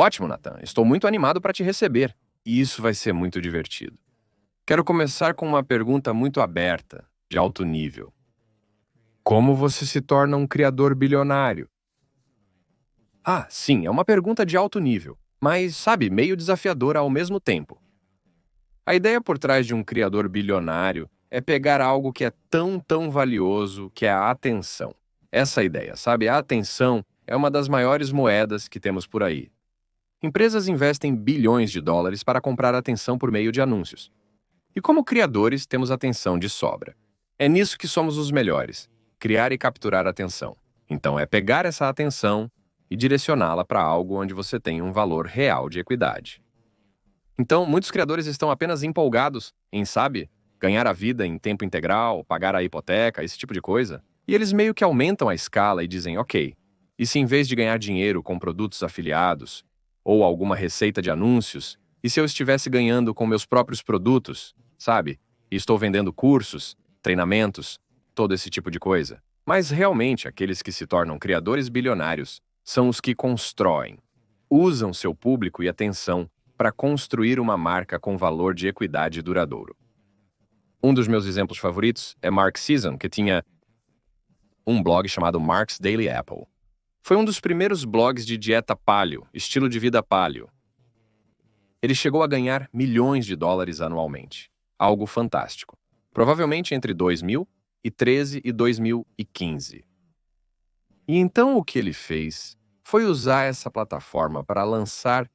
Ótimo, Nathan. Estou muito animado para te receber. E isso vai ser muito divertido. Quero começar com uma pergunta muito aberta, de alto nível. Como você se torna um criador bilionário? Ah, sim, é uma pergunta de alto nível, mas, sabe, meio desafiadora ao mesmo tempo. A ideia por trás de um criador bilionário é pegar algo que é tão valioso, que é a atenção. Essa ideia, sabe? A atenção é uma das maiores moedas que temos por aí. Empresas investem bilhões de dólares para comprar atenção por meio de anúncios. E como criadores, temos atenção de sobra. É nisso que somos os melhores, criar e capturar atenção. Então é pegar essa atenção e direcioná-la para algo onde você tem um valor real de equidade. Então, muitos criadores estão apenas empolgados em, sabe, ganhar a vida em tempo integral, pagar a hipoteca, esse tipo de coisa. E eles meio que aumentam a escala e dizem, ok, e se em vez de ganhar dinheiro com produtos afiliados, ou alguma receita de anúncios, e se eu estivesse ganhando com meus próprios produtos, sabe? E estou vendendo cursos, treinamentos, todo esse tipo de coisa. Mas realmente, aqueles que se tornam criadores bilionários são os que constroem, usam seu público e atenção para construir uma marca com valor de equidade duradouro. Um dos meus exemplos favoritos é Mark Sisson, que tinha um blog chamado Mark's Daily Apple. Foi um dos primeiros blogs de dieta paleo, estilo de vida paleo. Ele chegou a ganhar milhões de dólares anualmente. Algo fantástico. Provavelmente entre 2013 e 2015. E então o que ele fez foi usar essa plataforma para lançar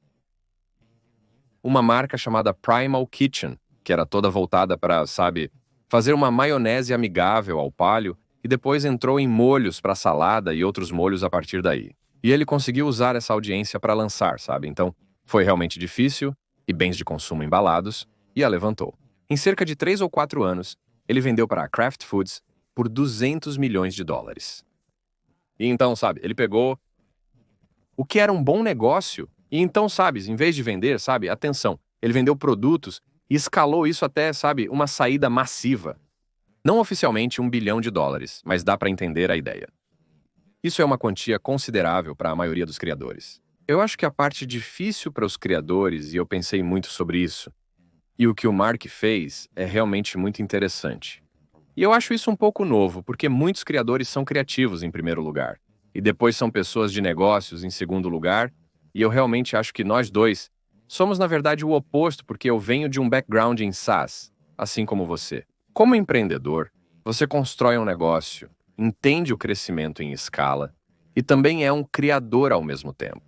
uma marca chamada Primal Kitchen, que era toda voltada para, sabe, fazer uma maionese amigável ao paleo e depois entrou em molhos para salada e outros molhos a partir daí. E ele conseguiu usar essa audiência para lançar, sabe? Então, foi realmente difícil, e bens de consumo embalados, e a levantou. Em cerca de 3 ou 4 anos, ele vendeu para a Kraft Foods por 200 milhões de dólares. E então, sabe, ele pegou o que era um bom negócio, e então, sabe, em vez de vender, sabe, atenção, ele vendeu produtos e escalou isso até, sabe, uma saída massiva. Não oficialmente $1 bilhão, mas dá para entender a ideia. Isso é uma quantia considerável para a maioria dos criadores. Eu acho que a parte difícil para os criadores, e eu pensei muito sobre isso, e o que o Mark fez é realmente muito interessante. E eu acho isso um pouco novo, porque muitos criadores são criativos em primeiro lugar, e depois são pessoas de negócios em segundo lugar, e eu realmente acho que nós dois somos, na verdade, o oposto, porque eu venho de um background em SaaS, assim como você. Como empreendedor, você constrói um negócio, entende o crescimento em escala e também é um criador ao mesmo tempo.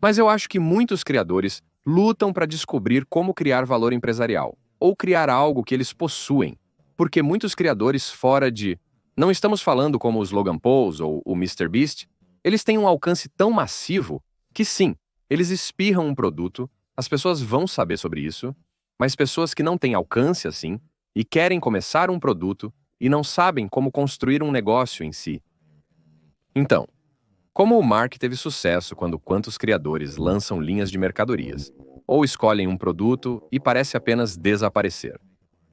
Mas eu acho que muitos criadores lutam para descobrir como criar valor empresarial ou criar algo que eles possuem, porque muitos criadores fora de... Não estamos falando como os Logan Pauls ou o MrBeast, eles têm um alcance tão massivo que sim, eles espirram um produto, as pessoas vão saber sobre isso, mas pessoas que não têm alcance assim, e querem começar um produto e não sabem como construir um negócio em si. Então, como o Mark teve sucesso quando quantos criadores lançam linhas de mercadorias, ou escolhem um produto e parece apenas desaparecer,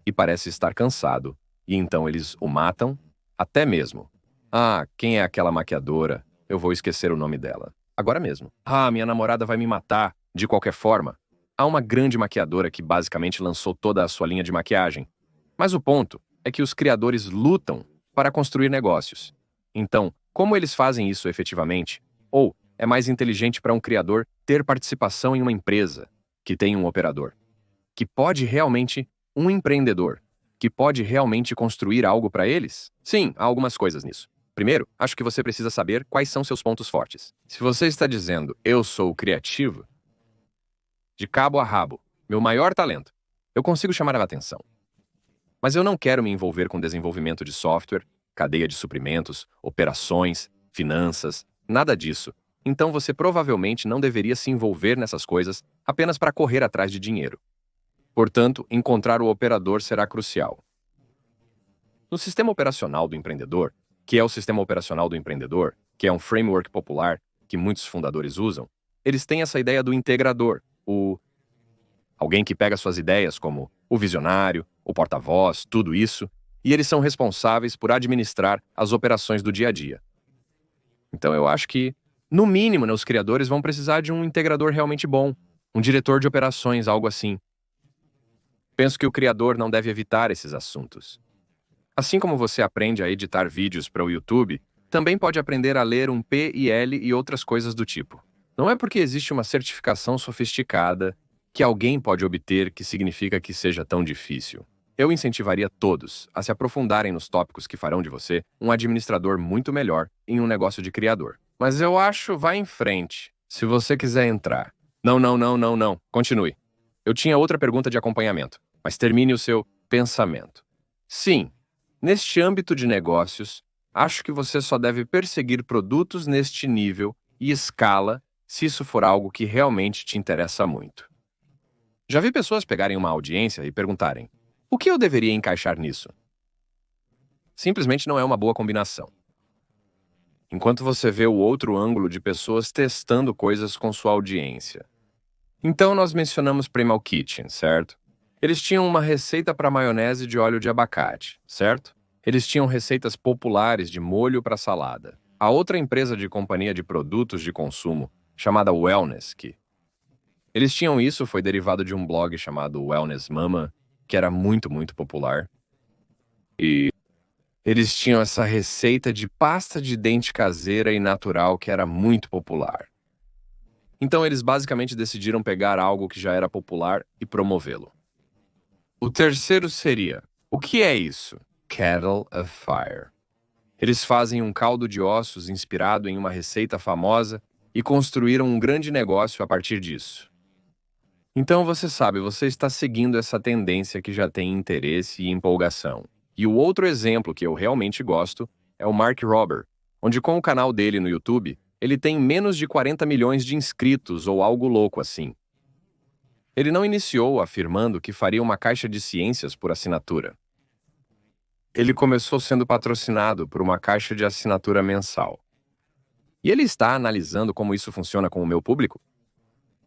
e parece estar cansado, e então eles o matam, até mesmo. Ah, quem é aquela maquiadora? Eu vou esquecer o nome dela. Agora mesmo. Ah, minha namorada vai me matar, de qualquer forma. Há uma grande maquiadora que basicamente lançou toda a sua linha de maquiagem. Mas o ponto é que os criadores lutam para construir negócios. Então, como eles fazem isso efetivamente? Ou é mais inteligente para um criador ter participação em uma empresa que tem um operador, que pode realmente, um empreendedor, que pode realmente construir algo para eles? Sim, há algumas coisas nisso. Primeiro, acho que você precisa saber quais são seus pontos fortes. Se você está dizendo, eu sou criativo, de cabo a rabo, meu maior talento, eu consigo chamar a atenção. Mas eu não quero me envolver com desenvolvimento de software, cadeia de suprimentos, operações, finanças, nada disso. Então você provavelmente não deveria se envolver nessas coisas apenas para correr atrás de dinheiro. Portanto, encontrar o operador será crucial. No sistema operacional do empreendedor, que é o sistema operacional do empreendedor, que é um framework popular que muitos fundadores usam, eles têm essa ideia do integrador, alguém que pega suas ideias como o visionário, o porta-voz, tudo isso, e eles são responsáveis por administrar as operações do dia a dia. Então eu acho que No mínimo, né, os criadores vão precisar de um integrador realmente bom, um diretor de operações, algo assim. Penso que o criador não deve evitar esses assuntos. Assim como você aprende a editar vídeos para o YouTube, também pode aprender a ler um PL e outras coisas do tipo. Não é porque existe uma certificação sofisticada que alguém pode obter que significa que seja tão difícil. Eu incentivaria todos a se aprofundarem nos tópicos que farão de você um administrador muito melhor em um negócio de criador. Mas eu acho, vá em frente, se você quiser entrar. Não, não, não, não, não. Continue. Eu tinha outra pergunta de acompanhamento, mas termine o seu pensamento. Sim, neste âmbito de negócios, acho que você só deve perseguir produtos neste nível e escala se isso for algo que realmente te interessa muito. Já vi pessoas pegarem uma audiência e perguntarem: o que eu deveria encaixar nisso? Simplesmente não é uma boa combinação. Enquanto você vê o outro ângulo de pessoas testando coisas com sua audiência. Então nós mencionamos Primal Kitchen, certo? Eles tinham uma receita para maionese de óleo de abacate, certo? Eles tinham receitas populares de molho para salada. A outra empresa de companhia de produtos de consumo, chamada Wellness, eles tinham isso, foi derivado de um blog chamado Wellness Mama, que era muito, muito popular. E eles tinham essa receita de pasta de dente caseira e natural que era muito popular. Então eles basicamente decidiram pegar algo que já era popular e promovê-lo. O terceiro seria: o que é isso? Kettle of Fire. Eles fazem um caldo de ossos inspirado em uma receita famosa e construíram um grande negócio a partir disso. Então você sabe, você está seguindo essa tendência que já tem interesse e empolgação. E o outro exemplo que eu realmente gosto é o Mark Rober, onde com o canal dele no YouTube, ele tem menos de 40 milhões de inscritos ou algo louco assim. Ele não iniciou afirmando que faria uma caixa de ciências por assinatura. Ele começou sendo patrocinado por uma caixa de assinatura mensal. E ele está analisando como isso funciona com o meu público.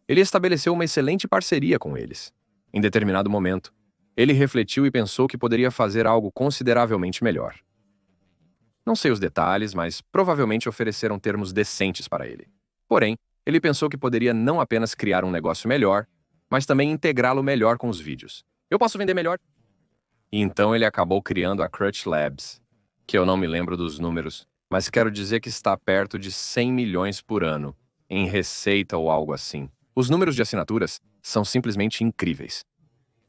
Ele estabeleceu uma excelente parceria com eles. Em determinado momento, ele refletiu e pensou que poderia fazer algo consideravelmente melhor. Não sei os detalhes, mas provavelmente ofereceram termos decentes para ele. Porém, ele pensou que poderia não apenas criar um negócio melhor, mas também integrá-lo melhor com os vídeos. Eu posso vender melhor? E então ele acabou criando a Crutch Labs, que eu não me lembro dos números, mas quero dizer que está perto de 100 milhões por ano, em receita ou algo assim. Os números de assinaturas são simplesmente incríveis.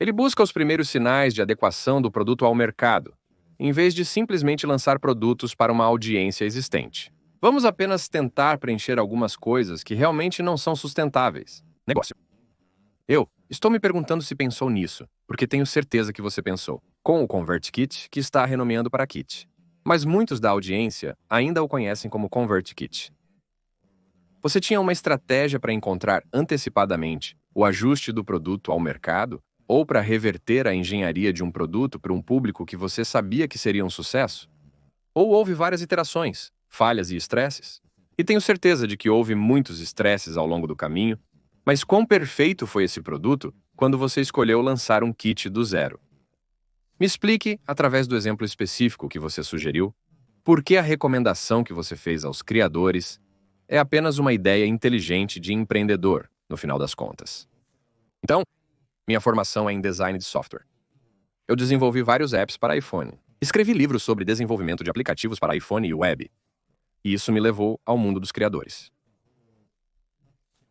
Ele busca os primeiros sinais de adequação do produto ao mercado, em vez de simplesmente lançar produtos para uma audiência existente. Vamos apenas tentar preencher algumas coisas que realmente não são sustentáveis. Negócio. Eu estou me perguntando se pensou nisso, porque tenho certeza que você pensou, com o ConvertKit, que está renomeando para Kit. Mas muitos da audiência ainda o conhecem como ConvertKit. Você tinha uma estratégia para encontrar antecipadamente o ajuste do produto ao mercado ou para reverter a engenharia de um produto para um público que você sabia que seria um sucesso? Ou houve várias iterações, falhas e estresses? E tenho certeza de que houve muitos estresses ao longo do caminho, mas quão perfeito foi esse produto quando você escolheu lançar um kit do zero? Me explique, através do exemplo específico que você sugeriu, por que a recomendação que você fez aos criadores é apenas uma ideia inteligente de empreendedor, no final das contas. Então, minha formação é em design de software. Eu desenvolvi vários apps para iPhone. Escrevi livros sobre desenvolvimento de aplicativos para iPhone e web. E isso me levou ao mundo dos criadores.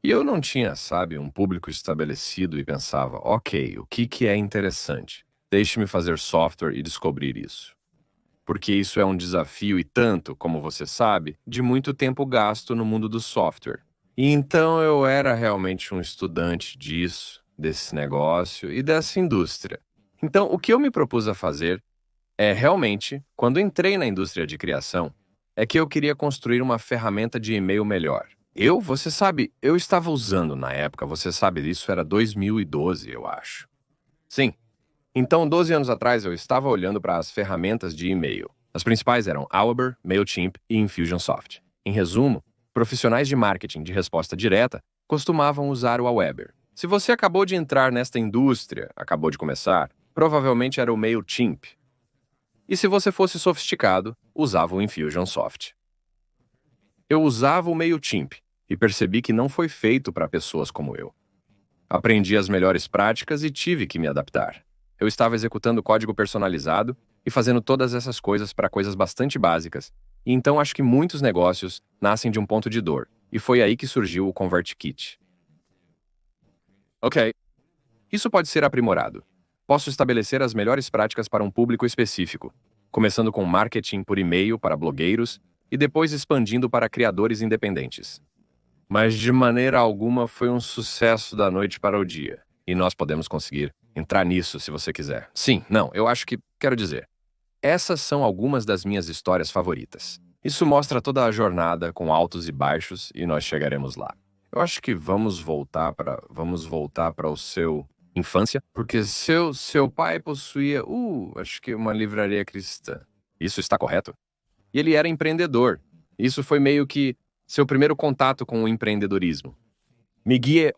E eu não tinha, sabe, um público estabelecido e pensava, ok, o que é interessante? Deixe-me fazer software e descobrir isso. Porque isso é um desafio e tanto, como você sabe, de muito tempo gasto no mundo do software. E então eu era realmente um estudante disso, desse negócio e dessa indústria. Então, o que eu me propus a fazer é realmente, quando entrei na indústria de criação, é que eu queria construir uma ferramenta de e-mail melhor. Você sabe, eu estava usando na época, você sabe, isso era 2012, eu acho. Sim. Então, 12 anos atrás, eu estava olhando para as ferramentas de e-mail. As principais eram Hourber, MailChimp e Infusionsoft. Em resumo, profissionais de marketing de resposta direta costumavam usar o Aweber. Se você acabou de entrar nesta indústria, acabou de começar, provavelmente era o MailChimp. E se você fosse sofisticado, usava o Infusionsoft. Eu usava o MailChimp e percebi que não foi feito para pessoas como eu. Aprendi as melhores práticas e tive que me adaptar. Eu estava executando código personalizado e fazendo todas essas coisas para coisas bastante básicas, e então acho que muitos negócios nascem de um ponto de dor, e foi aí que surgiu o ConvertKit. Ok, isso pode ser aprimorado. Posso estabelecer as melhores práticas para um público específico, começando com marketing por e-mail para blogueiros e depois expandindo para criadores independentes. Mas de maneira alguma foi um sucesso da noite para o dia. E nós podemos conseguir entrar nisso se você quiser. Sim, não, eu acho que quero dizer. Essas são algumas das minhas histórias favoritas. Isso mostra toda a jornada com altos e baixos e nós chegaremos lá. Eu acho que vamos voltar para o seu infância, porque seu pai possuía, acho que uma livraria cristã. Isso está correto? E ele era empreendedor. Isso foi meio que seu primeiro contato com o empreendedorismo. Me guie,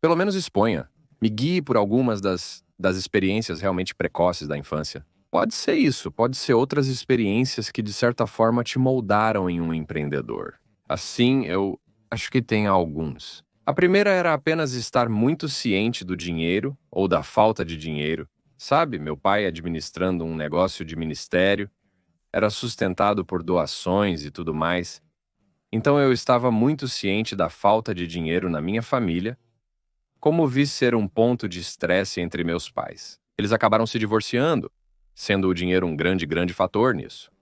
pelo menos exponha, me guie por algumas das experiências realmente precoces da infância. Pode ser isso, pode ser outras experiências que de certa forma te moldaram em um empreendedor. Assim, eu acho que tem alguns. A primeira era apenas estar muito ciente do dinheiro ou da falta de dinheiro. Sabe, meu pai administrando um negócio de ministério, era sustentado por doações e tudo mais. Então eu estava muito ciente da falta de dinheiro na minha família, como vi ser um ponto de estresse entre meus pais. Eles acabaram se divorciando, sendo o dinheiro um grande, grande fator nisso.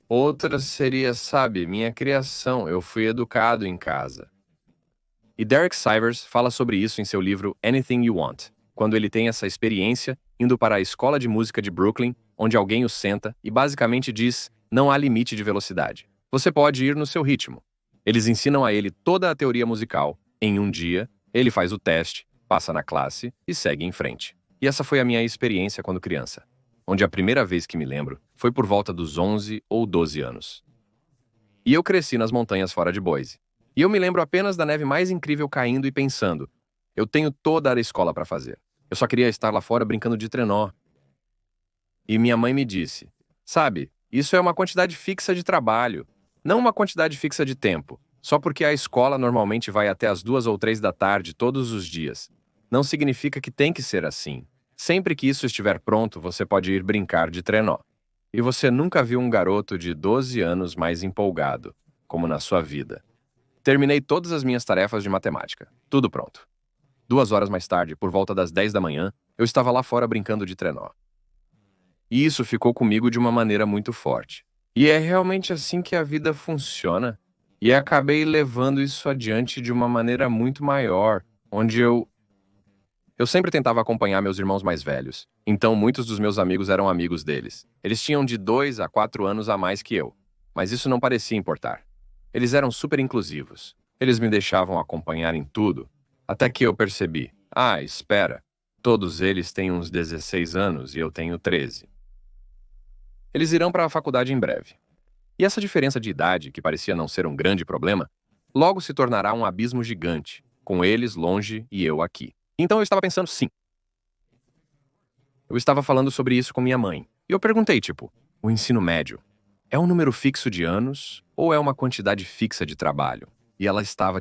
Outra seria, sabe, minha criação. Eu fui educado em casa. E Derek Sivers fala sobre isso em seu livro Anything You Want, quando ele tem essa experiência indo para a escola de música de Brooklyn, onde alguém o senta e basicamente diz: não há limite de velocidade. Você pode ir no seu ritmo. Eles ensinam a ele toda a teoria musical. Em um dia, ele faz o teste, passa na classe e segue em frente. E essa foi a minha experiência quando criança, onde a primeira vez que me lembro foi por volta dos 11 ou 12 anos. E eu cresci nas montanhas fora de Boise. E eu me lembro apenas da neve mais incrível caindo e pensando: eu tenho toda a escola para fazer. Eu só queria estar lá fora brincando de trenó. E minha mãe me disse: sabe, isso é uma quantidade fixa de trabalho, não uma quantidade fixa de tempo. Só porque a escola normalmente vai até as 2 ou 3 da tarde todos os dias. Não significa que tem que ser assim. Sempre que isso estiver pronto, você pode ir brincar de trenó. E você nunca viu um garoto de 12 anos mais empolgado, como na sua vida. Terminei todas as minhas tarefas de matemática. Tudo pronto. 2 horas mais tarde, por volta das 10 da manhã, eu estava lá fora brincando de trenó. E isso ficou comigo de uma maneira muito forte. E é realmente assim que a vida funciona. E acabei levando isso adiante de uma maneira muito maior, onde eu sempre tentava acompanhar meus irmãos mais velhos. Então muitos dos meus amigos eram amigos deles. Eles tinham de 2 a 4 anos a mais que eu. Mas isso não parecia importar. Eles eram super inclusivos. Eles me deixavam acompanhar em tudo. Até que eu percebi: espera. Todos eles têm uns 16 anos e eu tenho 13. Eles irão para a faculdade em breve. E essa diferença de idade, que parecia não ser um grande problema, logo se tornará um abismo gigante, com eles longe e eu aqui. Então eu estava pensando, sim. Eu estava falando sobre isso com minha mãe. E eu perguntei, o ensino médio é um número fixo de anos ou é uma quantidade fixa de trabalho? E ela estava,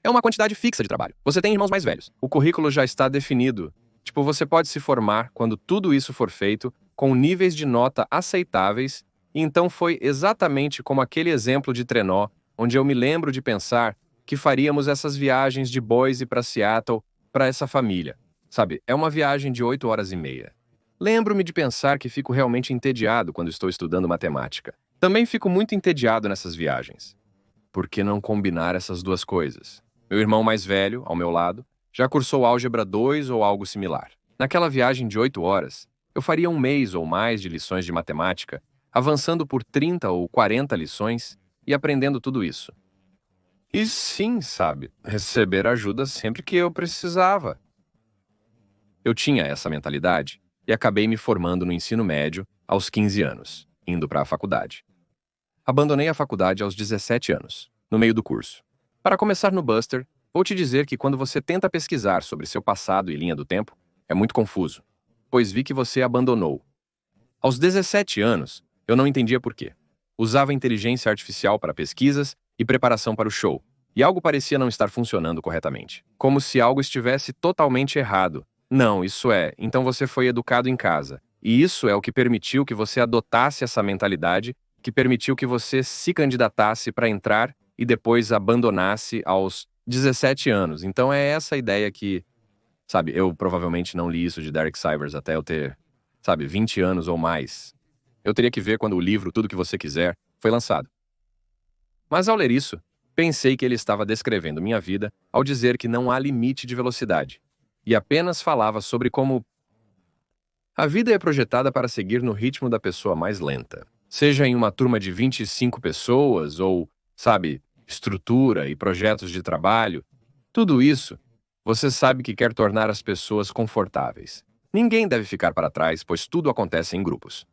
é uma quantidade fixa de trabalho. Você tem irmãos mais velhos. O currículo já está definido. Você pode se formar quando tudo isso for feito, com níveis de nota aceitáveis. E então foi exatamente como aquele exemplo de trenó, onde eu me lembro de pensar que faríamos essas viagens de Boise para Seattle para essa família. Sabe, é uma viagem de 8 horas e meia. Lembro-me de pensar que fico realmente entediado quando estou estudando matemática. Também fico muito entediado nessas viagens. Por que não combinar essas duas coisas? Meu irmão mais velho, ao meu lado, já cursou álgebra 2 ou algo similar. Naquela viagem de 8 horas, eu faria um mês ou mais de lições de matemática, avançando por 30 ou 40 lições e aprendendo tudo isso. E sim, sabe, receber ajuda sempre que eu precisava. Eu tinha essa mentalidade e acabei me formando no ensino médio aos 15 anos, indo para a faculdade. Abandonei a faculdade aos 17 anos, no meio do curso. Para começar no Buster, vou te dizer que quando você tenta pesquisar sobre seu passado e linha do tempo, é muito confuso, pois vi que você abandonou. Aos 17 anos, eu não entendia por quê. Usava inteligência artificial para pesquisas e preparação para o show. E algo parecia não estar funcionando corretamente. Como se algo estivesse totalmente errado. Não, isso é. Então você foi educado em casa. E isso é o que permitiu que você adotasse essa mentalidade, que permitiu que você se candidatasse para entrar e depois abandonasse aos 17 anos. Então é essa ideia que, sabe, eu provavelmente não li isso de Derek Sivers até eu ter, sabe, 20 anos ou mais. Eu teria que ver quando o livro Tudo que Você Quiser foi lançado. Mas ao ler isso, pensei que ele estava descrevendo minha vida ao dizer que não há limite de velocidade, e apenas falava sobre como a vida é projetada para seguir no ritmo da pessoa mais lenta. Seja em uma turma de 25 pessoas ou, sabe, estrutura e projetos de trabalho, tudo isso, você sabe que quer tornar as pessoas confortáveis. Ninguém deve ficar para trás, pois tudo acontece em grupos.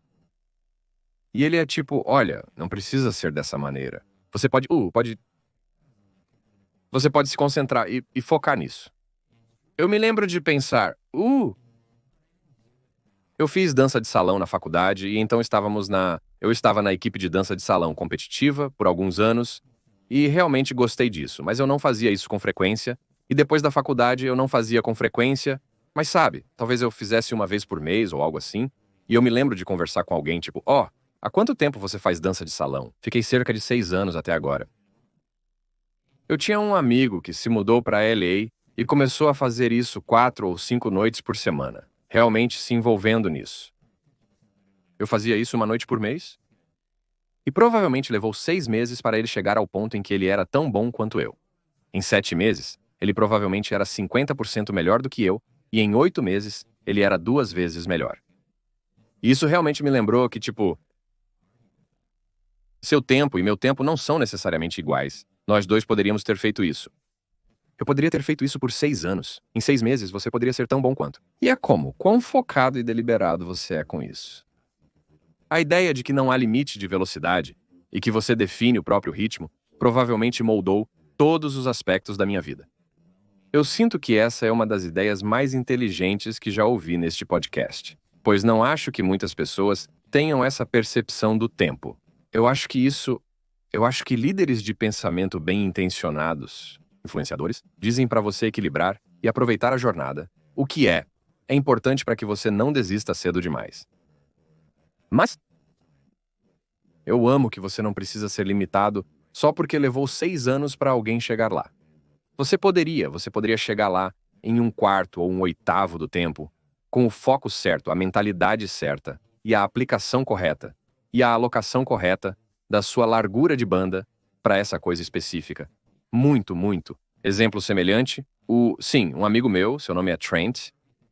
E ele é tipo, olha, não precisa ser dessa maneira. Você pode se concentrar e focar nisso. Eu me lembro de pensar, eu fiz dança de salão na faculdade e então eu estava na equipe de dança de salão competitiva por alguns anos e realmente gostei disso, mas eu não fazia isso com frequência e depois da faculdade eu não fazia com frequência, mas sabe, talvez eu fizesse uma vez por mês ou algo assim. E eu me lembro de conversar com alguém tipo, há quanto tempo você faz dança de salão? Fiquei cerca de 6 anos até agora. Eu tinha um amigo que se mudou para LA e começou a fazer isso 4 ou 5 noites por semana, realmente se envolvendo nisso. Eu fazia isso uma noite por mês? E provavelmente levou 6 meses para ele chegar ao ponto em que ele era tão bom quanto eu. Em 7 meses, ele provavelmente era 50% melhor do que eu, e em 8 meses, ele era 2 vezes melhor. E isso realmente me lembrou que, tipo, seu tempo e meu tempo não são necessariamente iguais. Nós dois poderíamos ter feito isso. Eu poderia ter feito isso por 6 anos. Em 6 meses, você poderia ser tão bom quanto. E é como? Quão focado e deliberado você é com isso? A ideia de que não há limite de velocidade e que você define o próprio ritmo provavelmente moldou todos os aspectos da minha vida. Eu sinto que essa é uma das ideias mais inteligentes que já ouvi neste podcast, pois não acho que muitas pessoas tenham essa percepção do tempo. Eu acho que líderes de pensamento bem intencionados, influenciadores, dizem para você equilibrar e aproveitar a jornada, o que é importante para que você não desista cedo demais. Mas eu amo que você não precisa ser limitado só porque levou 6 anos para alguém chegar lá. Você poderia chegar lá em 1/4 ou 1/8 do tempo, com o foco certo, a mentalidade certa, e a aplicação correta, e a alocação correta da sua largura de banda para essa coisa específica. Muito, muito. Exemplo semelhante, um amigo meu, seu nome é Trent,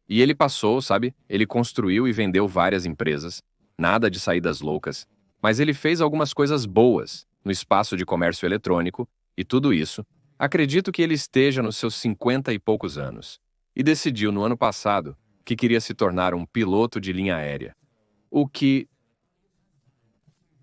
e ele passou, sabe, ele construiu e vendeu várias empresas, nada de saídas loucas, mas ele fez algumas coisas boas no espaço de comércio eletrônico, e tudo isso, acredito que ele esteja nos seus 50 e poucos anos, e decidiu no ano passado que queria se tornar um piloto de linha aérea. O que,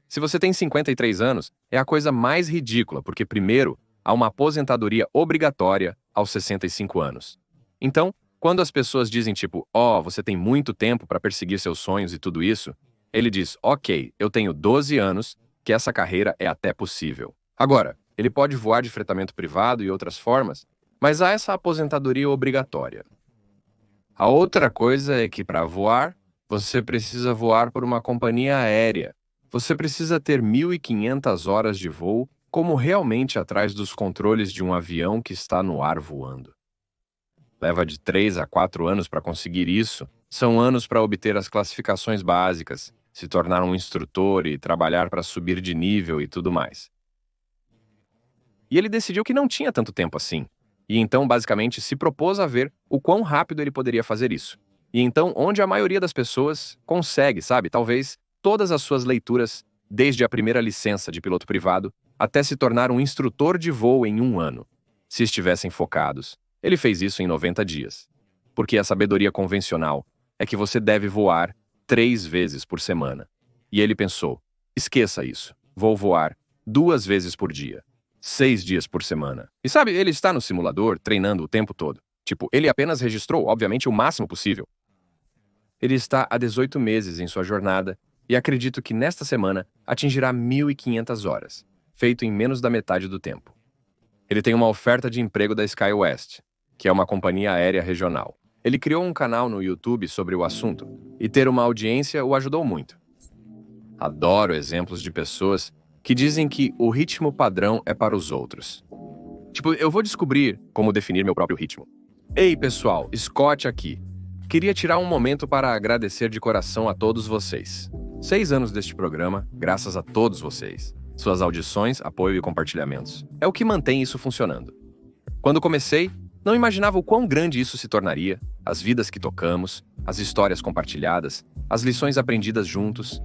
se você tem 53 anos, é a coisa mais ridícula, porque primeiro, há uma aposentadoria obrigatória aos 65 anos. Então, quando as pessoas dizem tipo, você tem muito tempo para perseguir seus sonhos e tudo isso, ele diz, ok, eu tenho 12 anos, que essa carreira é até possível. Agora, ele pode voar de fretamento privado e outras formas, mas há essa aposentadoria obrigatória. A outra coisa é que para voar, você precisa voar por uma companhia aérea. Você precisa ter 1.500 horas de voo como realmente atrás dos controles de um avião que está no ar voando. Leva de 3 a 4 anos para conseguir isso. São anos para obter as classificações básicas, se tornar um instrutor e trabalhar para subir de nível e tudo mais. E ele decidiu que não tinha tanto tempo assim. E então, basicamente, se propôs a ver o quão rápido ele poderia fazer isso. E então, onde a maioria das pessoas consegue, sabe, talvez todas as suas leituras, desde a primeira licença de piloto privado, até se tornar um instrutor de voo em 1 ano. Se estivessem focados, ele fez isso em 90 dias. Porque a sabedoria convencional é que você deve voar 3 vezes por semana. E ele pensou, esqueça isso, vou voar 2 vezes por dia, 6 dias por semana. E sabe, ele está no simulador, treinando o tempo todo. Tipo, ele apenas registrou, obviamente, o máximo possível. Ele está há 18 meses em sua jornada, e acredito que nesta semana atingirá 1.500 horas, feito em menos da metade do tempo. Ele tem uma oferta de emprego da SkyWest, que é uma companhia aérea regional. Ele criou um canal no YouTube sobre o assunto, e ter uma audiência o ajudou muito. Adoro exemplos de pessoas que dizem que o ritmo padrão é para os outros. Tipo, eu vou descobrir como definir meu próprio ritmo. Ei, pessoal, Scott aqui. Queria tirar um momento para agradecer de coração a todos vocês. 6 anos deste programa, graças a todos vocês. Suas audições, apoio e compartilhamentos. É o que mantém isso funcionando. Quando comecei, não imaginava o quão grande isso se tornaria, as vidas que tocamos, as histórias compartilhadas, as lições aprendidas juntos.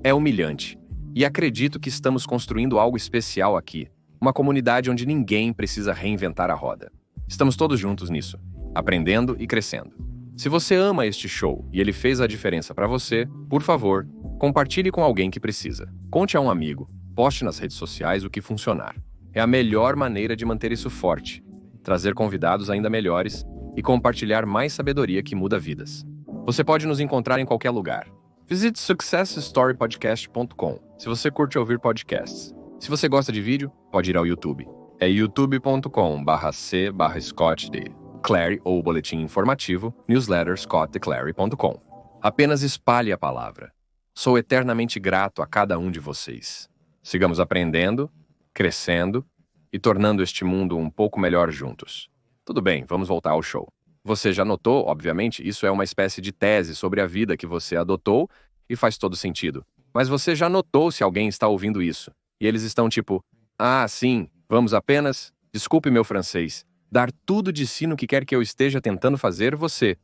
É humilhante. E acredito que estamos construindo algo especial aqui, uma comunidade onde ninguém precisa reinventar a roda. Estamos todos juntos nisso, aprendendo e crescendo. Se você ama este show e ele fez a diferença para você, por favor, compartilhe com alguém que precisa. Conte a um amigo, poste nas redes sociais o que funcionar. É a melhor maneira de manter isso forte, trazer convidados ainda melhores e compartilhar mais sabedoria que muda vidas. Você pode nos encontrar em qualquer lugar. Visite successstorypodcast.com se você curte ouvir podcasts. Se você gosta de vídeo, pode ir ao YouTube. É youtube.com/c/Scott D. Clary ou boletim informativo, newsletter scottdeclary.com. Apenas espalhe a palavra. Sou eternamente grato a cada um de vocês. Sigamos aprendendo, crescendo e tornando este mundo um pouco melhor juntos. Tudo bem, vamos voltar ao show. Você já notou, obviamente, isso é uma espécie de tese sobre a vida que você adotou e faz todo sentido. Mas você já notou se alguém está ouvindo isso e eles estão tipo, ah, sim, vamos apenas, desculpe meu francês, dar tudo de si no que quer que eu esteja tentando fazer, você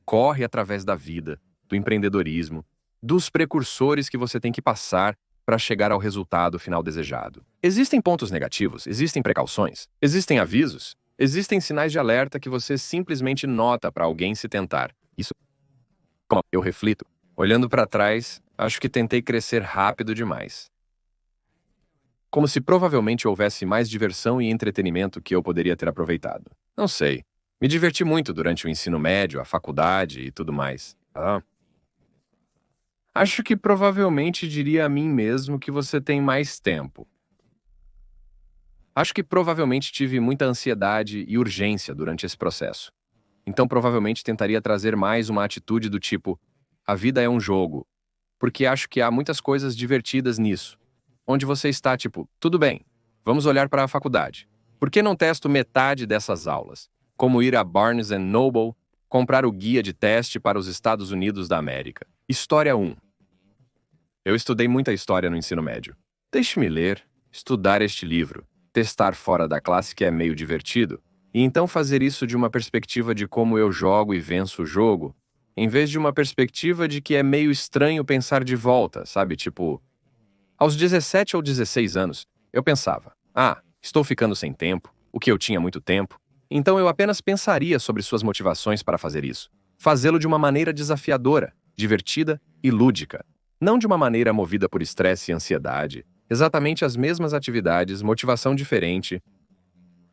corre através da vida, do empreendedorismo, dos precursores que você tem que passar para chegar ao resultado final desejado. Existem pontos negativos, existem precauções, existem avisos, existem sinais de alerta que você simplesmente nota para alguém se tentar. Isso, como eu reflito, olhando para trás, acho que tentei crescer rápido demais. Como se provavelmente houvesse mais diversão e entretenimento que eu poderia ter aproveitado. Não sei. Me diverti muito durante o ensino médio, a faculdade e tudo mais. Acho que provavelmente diria a mim mesmo que você tem mais tempo. Acho que provavelmente tive muita ansiedade e urgência durante esse processo. Então provavelmente tentaria trazer mais uma atitude do tipo, a vida é um jogo, porque acho que há muitas coisas divertidas nisso. Onde você está tipo, tudo bem, vamos olhar para a faculdade. Por que não testo metade dessas aulas? Como ir a Barnes & Noble, comprar o guia de teste para os Estados Unidos da América. História 1. Eu estudei muita história no ensino médio. Deixe-me ler, estudar este livro, testar fora da classe que é meio divertido, e então fazer isso de uma perspectiva de como eu jogo e venço o jogo, em vez de uma perspectiva de que é meio estranho pensar de volta, sabe? Tipo, aos 17 ou 16 anos, eu pensava, estou ficando sem tempo, o que eu tinha muito tempo, então eu apenas pensaria sobre suas motivações para fazer isso. Fazê-lo de uma maneira desafiadora, divertida e lúdica, não de uma maneira movida por estresse e ansiedade. Exatamente as mesmas atividades, motivação diferente.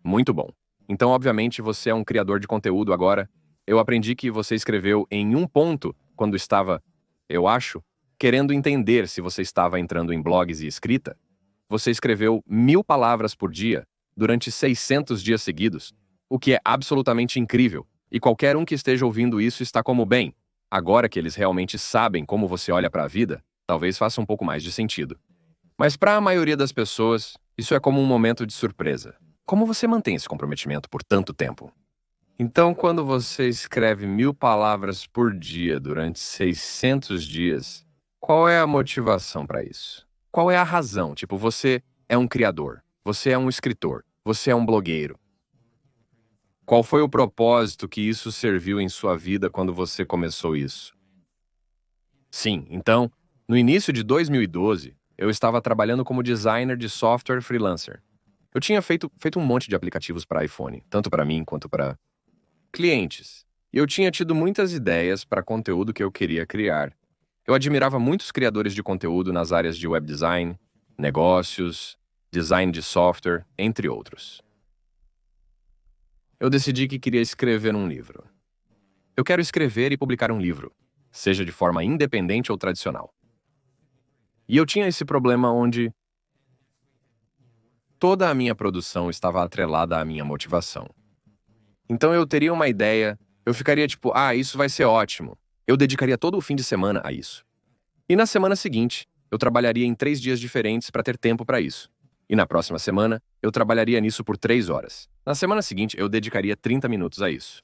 Muito bom. Então, obviamente, você é um criador de conteúdo agora. Eu aprendi que você escreveu em um ponto quando estava, eu acho, querendo entender se você estava entrando em blogs e escrita. Você escreveu 1.000 palavras por dia durante 600 dias seguidos, o que é absolutamente incrível. E qualquer um que esteja ouvindo isso está como bem. Agora que eles realmente sabem como você olha para a vida, talvez faça um pouco mais de sentido. Mas para a maioria das pessoas, isso é como um momento de surpresa. Como você mantém esse comprometimento por tanto tempo? Então, quando você escreve 1.000 palavras por dia durante 600 dias, qual é a motivação para isso? Qual é a razão? Tipo, você é um criador, você é um escritor, você é um blogueiro. Qual foi o propósito que isso serviu em sua vida quando você começou isso? Sim, então, no início de 2012, eu estava trabalhando como designer de software freelancer. Eu tinha feito um monte de aplicativos para iPhone, tanto para mim quanto para clientes. E eu tinha tido muitas ideias para conteúdo que eu queria criar. Eu admirava muitos criadores de conteúdo nas áreas de web design, negócios, design de software, entre outros. Eu decidi que queria escrever um livro. Eu quero escrever e publicar um livro. seja de forma independente ou tradicional. E eu tinha esse problema onde toda a minha produção estava atrelada à minha motivação. Então eu teria uma ideia, eu ficaria tipo, isso vai ser ótimo. Eu dedicaria todo o fim de semana a isso. E na semana seguinte, eu trabalharia em 3 dias diferentes para ter tempo para isso. E na próxima semana, eu trabalharia nisso por 3 horas. Na semana seguinte, eu dedicaria 30 minutos a isso.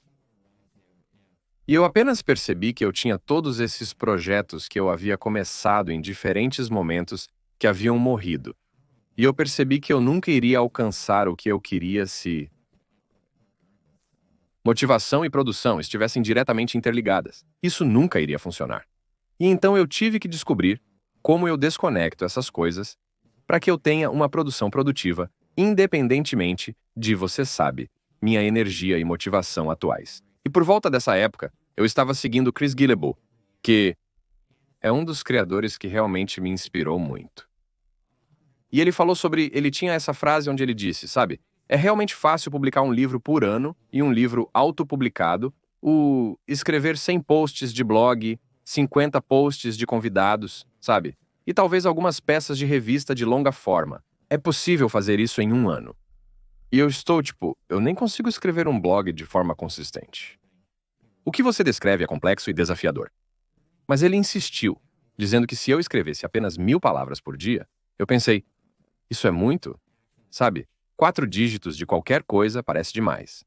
E eu apenas percebi que eu tinha todos esses projetos que eu havia começado em diferentes momentos que haviam morrido. E eu percebi que eu nunca iria alcançar o que eu queria se motivação e produção estivessem diretamente interligadas. Isso nunca iria funcionar. E então eu tive que descobrir como eu desconecto essas coisas para que eu tenha uma produção produtiva, independentemente de, você sabe, minha energia e motivação atuais. E por volta dessa época, eu estava seguindo Chris Guillebeau, que é um dos criadores que realmente me inspirou muito. E ele tinha essa frase onde ele disse, sabe, é realmente fácil publicar um livro por ano e um livro autopublicado, escrever 100 posts de blog, 50 posts de convidados, sabe? E talvez algumas peças de revista de longa forma. É possível fazer isso em um ano. E eu estou eu nem consigo escrever um blog de forma consistente. O que você descreve é complexo e desafiador. Mas ele insistiu, dizendo que se eu escrevesse apenas 1000 palavras por dia, eu pensei, isso é muito? Sabe, 4 dígitos de qualquer coisa parece demais.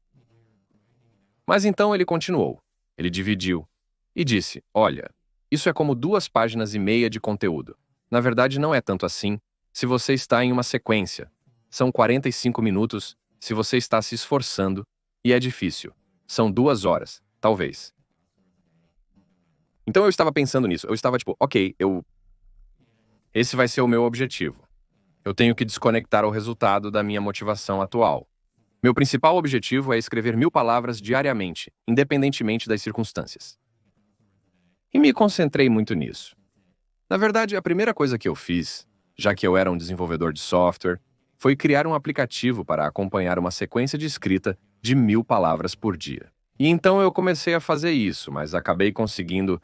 Mas então ele continuou. Ele dividiu e disse, olha, isso é como 2,5 páginas de conteúdo. Na verdade, não é tanto assim se você está em uma sequência. São 45 minutos se você está se esforçando e é difícil. São 2 horas, talvez. Então eu estava pensando nisso. Eu estava esse vai ser o meu objetivo. Eu tenho que desconectar o resultado da minha motivação atual. Meu principal objetivo é escrever 1000 palavras diariamente, independentemente das circunstâncias. E me concentrei muito nisso. Na verdade, a primeira coisa que eu fiz, já que eu era um desenvolvedor de software, foi criar um aplicativo para acompanhar uma sequência de escrita de 1000 palavras por dia. E então eu comecei a fazer isso, mas acabei conseguindo,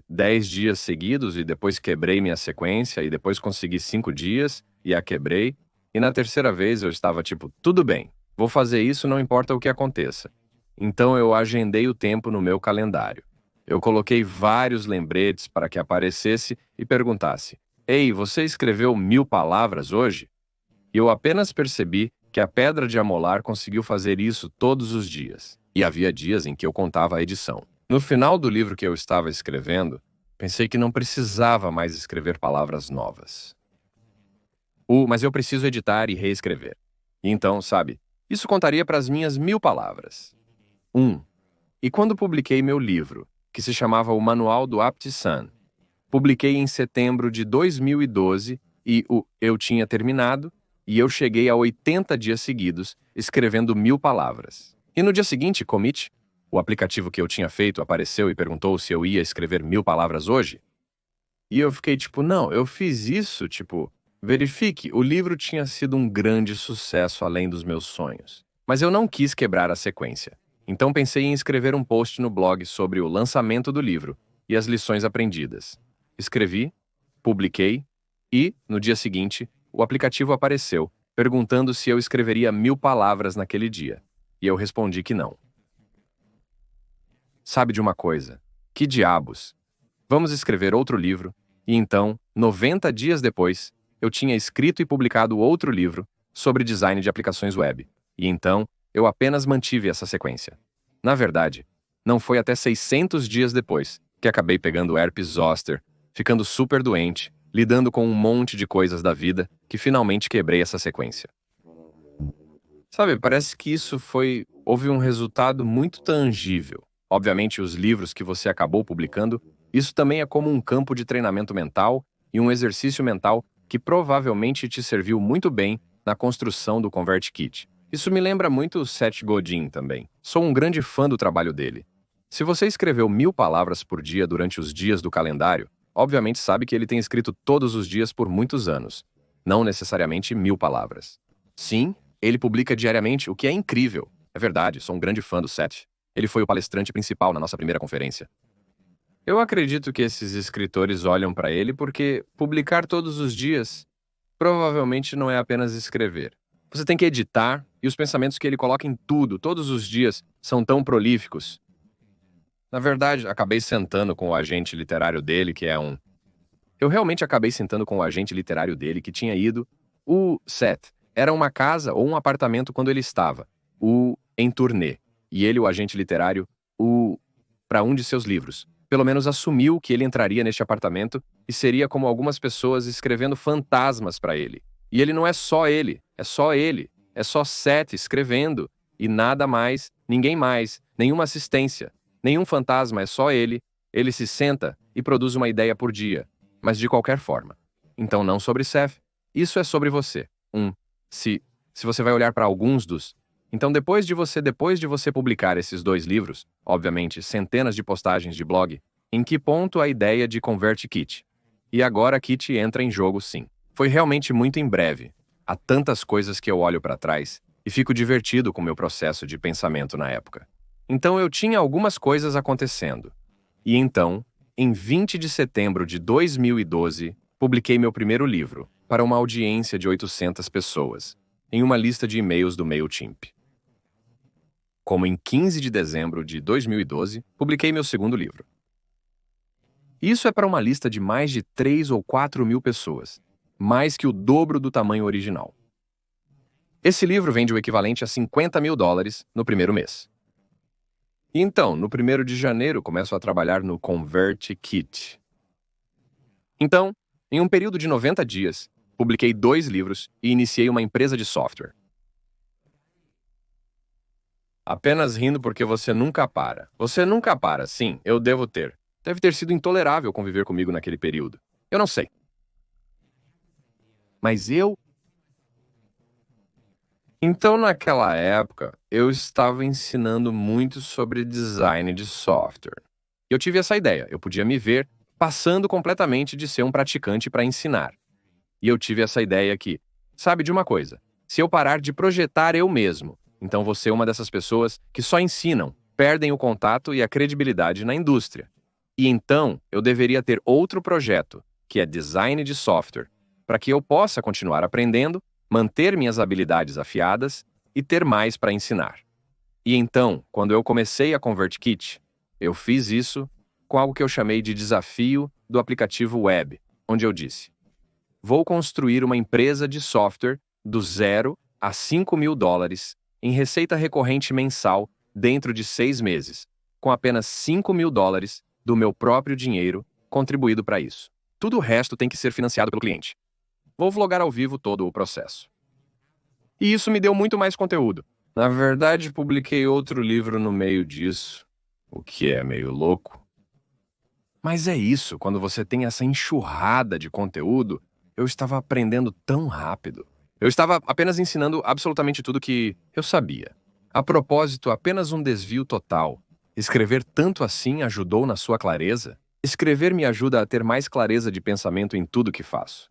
10 dias seguidos e depois quebrei minha sequência e depois consegui 5 dias e a quebrei. E na terceira vez eu estava tudo bem, vou fazer isso não importa o que aconteça. Então eu agendei o tempo no meu calendário. Eu coloquei vários lembretes para que aparecesse e perguntasse, ei, você escreveu 1000 palavras hoje? E eu apenas percebi que a pedra de amolar conseguiu fazer isso todos os dias. E havia dias em que eu contava a edição. No final do livro que eu estava escrevendo, pensei que não precisava mais escrever palavras novas. Mas eu preciso editar e reescrever. E então, isso contaria para as minhas 1000 palavras. E quando publiquei meu livro, que se chamava O Manual do Aptsan, publiquei em setembro de 2012 e eu tinha terminado, e eu cheguei a 80 dias seguidos, escrevendo 1000 palavras. E no dia seguinte, Commit, o aplicativo que eu tinha feito, apareceu e perguntou se eu ia escrever 1000 palavras hoje. E eu fiquei não, eu fiz isso, verifique, o livro tinha sido um grande sucesso além dos meus sonhos. Mas eu não quis quebrar a sequência. Então pensei em escrever um post no blog sobre o lançamento do livro e as lições aprendidas. Escrevi, publiquei e, no dia seguinte, o aplicativo apareceu, perguntando se eu escreveria 1000 palavras naquele dia. E eu respondi que não. Sabe de uma coisa? Que diabos? Vamos escrever outro livro, e então, 90 dias depois, eu tinha escrito e publicado outro livro sobre design de aplicações web. E então, eu apenas mantive essa sequência. Na verdade, não foi até 600 dias depois que acabei pegando herpes zoster, ficando super doente, lidando com um monte de coisas da vida, que finalmente quebrei essa sequência. Parece que houve um resultado muito tangível. Obviamente, os livros que você acabou publicando, isso também é como um campo de treinamento mental e um exercício mental que provavelmente te serviu muito bem na construção do ConvertKit. Isso me lembra muito o Seth Godin também. Sou um grande fã do trabalho dele. Se você escreveu 1000 palavras por dia durante os dias do calendário, obviamente sabe que ele tem escrito todos os dias por muitos anos. Não necessariamente 1000 palavras. Sim, ele publica diariamente, o que é incrível. É verdade, sou um grande fã do Seth. Ele foi o palestrante principal na nossa primeira conferência. Eu acredito que esses escritores olham para ele porque publicar todos os dias provavelmente não é apenas escrever. Você tem que editar, e os pensamentos que ele coloca em tudo, todos os dias, são tão prolíficos. Na verdade, acabei sentando com o agente literário dele, que é um. Eu realmente acabei sentando com o agente literário dele, que tinha ido. O Seth era uma casa ou um apartamento quando ele estava. Em turnê. E ele, o agente literário, para um de seus livros. Pelo menos assumiu que ele entraria neste apartamento e seria como algumas pessoas escrevendo fantasmas para ele. E ele não é só ele, é só ele. É só Seth escrevendo. E nada mais, ninguém mais, nenhuma assistência. Nenhum fantasma, é só ele. Ele se senta e produz uma ideia por dia. Mas de qualquer forma. Então não sobre Seth. Isso é sobre você. Se você vai olhar para alguns dos. Então depois de você publicar esses 2 livros, obviamente centenas de postagens de blog, em que ponto a ideia de ConvertKit? E agora a Kit entra em jogo sim. Foi realmente muito em breve. Há tantas coisas que eu olho para trás e fico divertido com meu processo de pensamento na época. Então eu tinha algumas coisas acontecendo. E então, em 20 de setembro de 2012, publiquei meu primeiro livro, para uma audiência de 800 pessoas, em uma lista de e-mails do MailChimp. Como em 15 de dezembro de 2012, publiquei meu segundo livro. Isso é para uma lista de mais de 3 ou 4 mil pessoas, mais que o dobro do tamanho original. Esse livro vende o equivalente a $50 mil no primeiro mês. E então, no 1º de janeiro, começo a trabalhar no ConvertKit. Então, em um período de 90 dias, publiquei 2 livros e iniciei uma empresa de software. Apenas rindo porque você nunca para. Você nunca para, sim, eu devo ter. Deve ter sido intolerável conviver comigo naquele período. Eu não sei. Mas eu. Então, naquela época, eu estava ensinando muito sobre design de software. Eu tive essa ideia, eu podia me ver passando completamente de ser um praticante para ensinar. E eu tive essa ideia que, sabe de uma coisa, se eu parar de projetar eu mesmo, então vou ser uma dessas pessoas que só ensinam, perdem o contato e a credibilidade na indústria. E então eu deveria ter outro projeto, que é design de software, para que eu possa continuar aprendendo, manter minhas habilidades afiadas e ter mais para ensinar. E então, quando eu comecei a ConvertKit, eu fiz isso com algo que eu chamei de desafio do aplicativo web, onde eu disse: vou construir uma empresa de software do 0 a $5 mil em receita recorrente mensal dentro de 6 meses, com apenas $5 mil do meu próprio dinheiro contribuído para isso. Tudo o resto tem que ser financiado pelo cliente. Vou vlogar ao vivo todo o processo. E isso me deu muito mais conteúdo. Na verdade, publiquei outro livro no meio disso, o que é meio louco. Mas é isso, quando você tem essa enxurrada de conteúdo, eu estava aprendendo tão rápido. Eu estava apenas ensinando absolutamente tudo que eu sabia. A propósito, apenas um desvio total. Escrever tanto assim ajudou na sua clareza? Escrever me ajuda a ter mais clareza de pensamento em tudo que faço.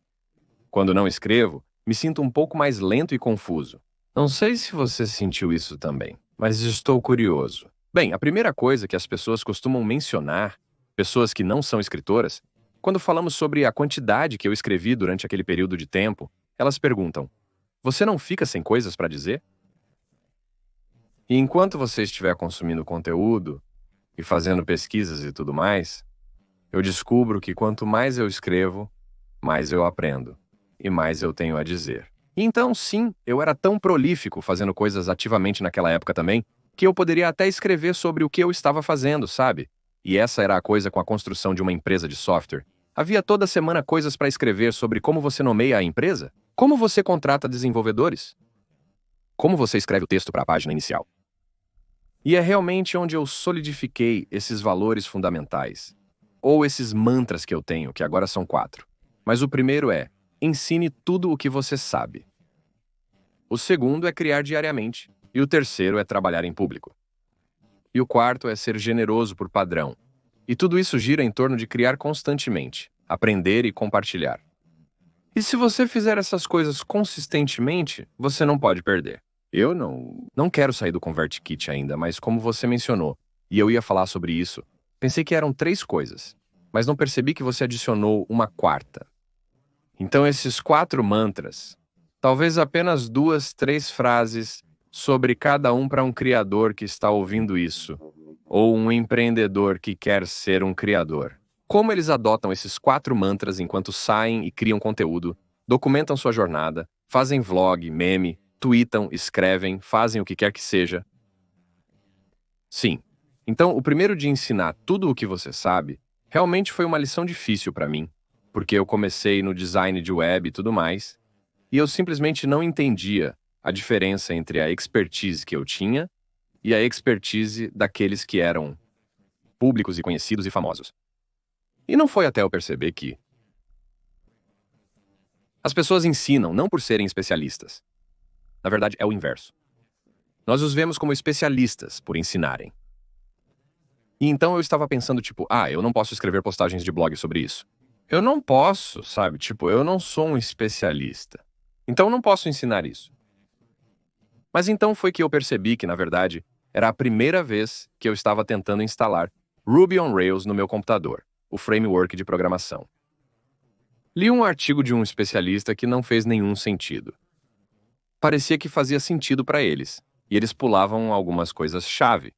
Quando não escrevo, me sinto um pouco mais lento e confuso. Não sei se você sentiu isso também, mas estou curioso. Bem, a primeira coisa que as pessoas costumam mencionar, pessoas que não são escritoras, quando falamos sobre a quantidade que eu escrevi durante aquele período de tempo, elas perguntam: você não fica sem coisas para dizer? E enquanto você estiver consumindo conteúdo e fazendo pesquisas e tudo mais, eu descubro que quanto mais eu escrevo, mais eu aprendo e mais eu tenho a dizer. E então, sim, eu era tão prolífico fazendo coisas ativamente naquela época também, que eu poderia até escrever sobre o que eu estava fazendo, sabe? E essa era a coisa com a construção de uma empresa de software. Havia toda semana coisas para escrever sobre como você nomeia a empresa, como você contrata desenvolvedores, como você escreve o texto para a página inicial. E é realmente onde eu solidifiquei esses valores fundamentais, ou esses mantras que eu tenho, que agora são 4. Mas o primeiro é: ensine tudo o que você sabe. O segundo é criar diariamente, e o terceiro é trabalhar em público. E o quarto é ser generoso por padrão. E tudo isso gira em torno de criar constantemente, aprender e compartilhar. E se você fizer essas coisas consistentemente, você não pode perder. Eu não quero sair do ConvertKit ainda, mas como você mencionou, e eu ia falar sobre isso, Pensei que eram 3 coisas, mas não percebi que você adicionou uma quarta. Então esses 4 mantras, talvez apenas 2, 3 frases sobre cada um para um criador que está ouvindo isso, ou um empreendedor que quer ser um criador. Como eles adotam esses 4 mantras enquanto saem e criam conteúdo, documentam sua jornada, fazem vlog, meme, tweetam, escrevem, fazem o que quer que seja. Sim. Então, o primeiro de ensinar tudo o que você sabe, realmente foi uma lição difícil para mim, porque eu comecei no design de web e tudo mais, e eu simplesmente não entendia a diferença entre a expertise que eu tinha e a expertise daqueles que eram públicos e conhecidos e famosos. E não foi até eu perceber que as pessoas ensinam não por serem especialistas. Na verdade, é o inverso. Nós os vemos como especialistas por ensinarem. E então eu estava pensando, tipo, eu não posso escrever postagens de blog sobre isso. Eu não posso, sabe? Tipo, eu não sou um especialista. Então eu não posso ensinar isso. Mas então foi que eu percebi que, na verdade, era a primeira vez que eu estava tentando instalar Ruby on Rails no meu computador, o framework de programação. Li um artigo de um especialista que não fez nenhum sentido. Parecia que fazia sentido para eles, e eles pulavam algumas coisas-chave.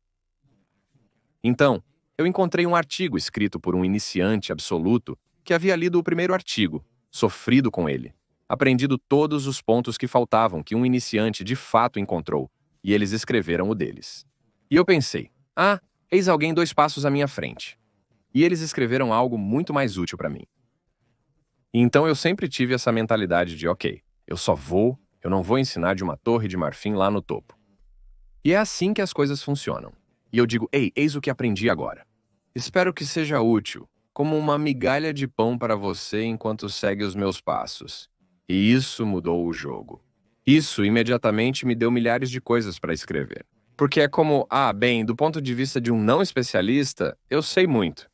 Então, eu encontrei um artigo escrito por um iniciante absoluto que havia lido o primeiro artigo, sofrido com ele, aprendido todos os pontos que faltavam que um iniciante de fato encontrou, e eles escreveram o deles. E eu pensei, eis alguém 2 passos à minha frente. E eles escreveram algo muito mais útil para mim. E então eu sempre tive essa mentalidade de, ok, eu não vou ensinar de uma torre de marfim lá no topo. E é assim que as coisas funcionam. E eu digo, eis o que aprendi agora. Espero que seja útil, como uma migalha de pão para você enquanto segue os meus passos. E isso mudou o jogo. Isso imediatamente me deu milhares de coisas para escrever. Porque é como, do ponto de vista de um não especialista, eu sei muito.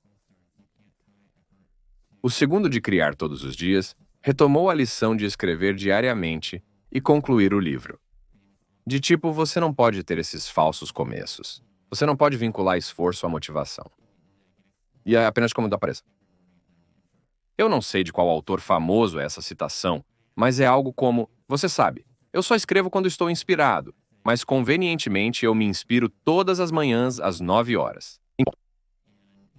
O segundo de criar todos os dias retomou a lição de escrever diariamente e concluir o livro. De tipo, você não pode ter esses falsos começos. Você não pode vincular esforço à motivação. E é apenas como apareça. Eu não sei de qual autor famoso é essa citação, mas é algo como, você sabe, eu só escrevo quando estou inspirado, mas convenientemente eu me inspiro todas as manhãs às 9 horas.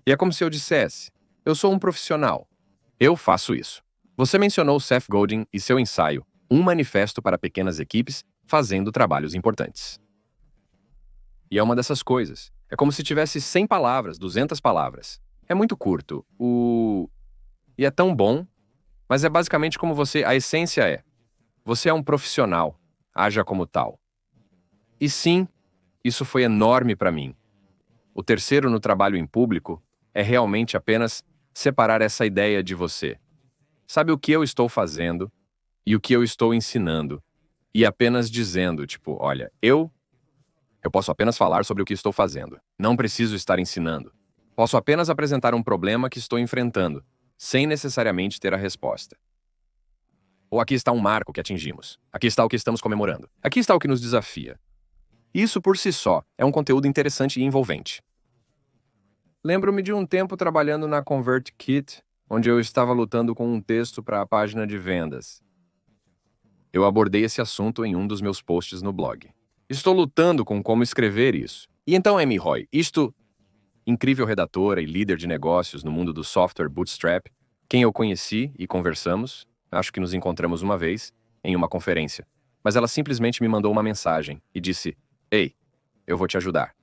E é como se eu dissesse, eu sou um profissional. Eu faço isso. Você mencionou Seth Godin e seu ensaio, Um Manifesto para Pequenas Equipes, fazendo trabalhos importantes. E é uma dessas coisas. É como se tivesse 100 palavras, 200 palavras. É muito curto. E é tão bom, mas é basicamente como a essência é. Você é um profissional, haja como tal. E sim, isso foi enorme para mim. O terceiro no trabalho em público é realmente apenas separar essa ideia de você. Sabe o que eu estou fazendo e o que eu estou ensinando. E apenas dizendo, tipo, olha, eu posso apenas falar sobre o que estou fazendo. Não preciso estar ensinando. Posso apenas apresentar um problema que estou enfrentando, sem necessariamente ter a resposta. Ou aqui está um marco que atingimos. Aqui está o que estamos comemorando. Aqui está o que nos desafia. Isso por si só é um conteúdo interessante e envolvente. Lembro-me de um tempo trabalhando na ConvertKit, onde eu estava lutando com um texto para a página de vendas. Eu abordei esse assunto em um dos meus posts no blog. Estou lutando com como escrever isso. E então, Amy Roy, incrível redatora e líder de negócios no mundo do software Bootstrap, quem eu conheci e conversamos, acho que nos encontramos uma vez, em uma conferência, mas ela simplesmente me mandou uma mensagem e disse, ei, eu vou te ajudar.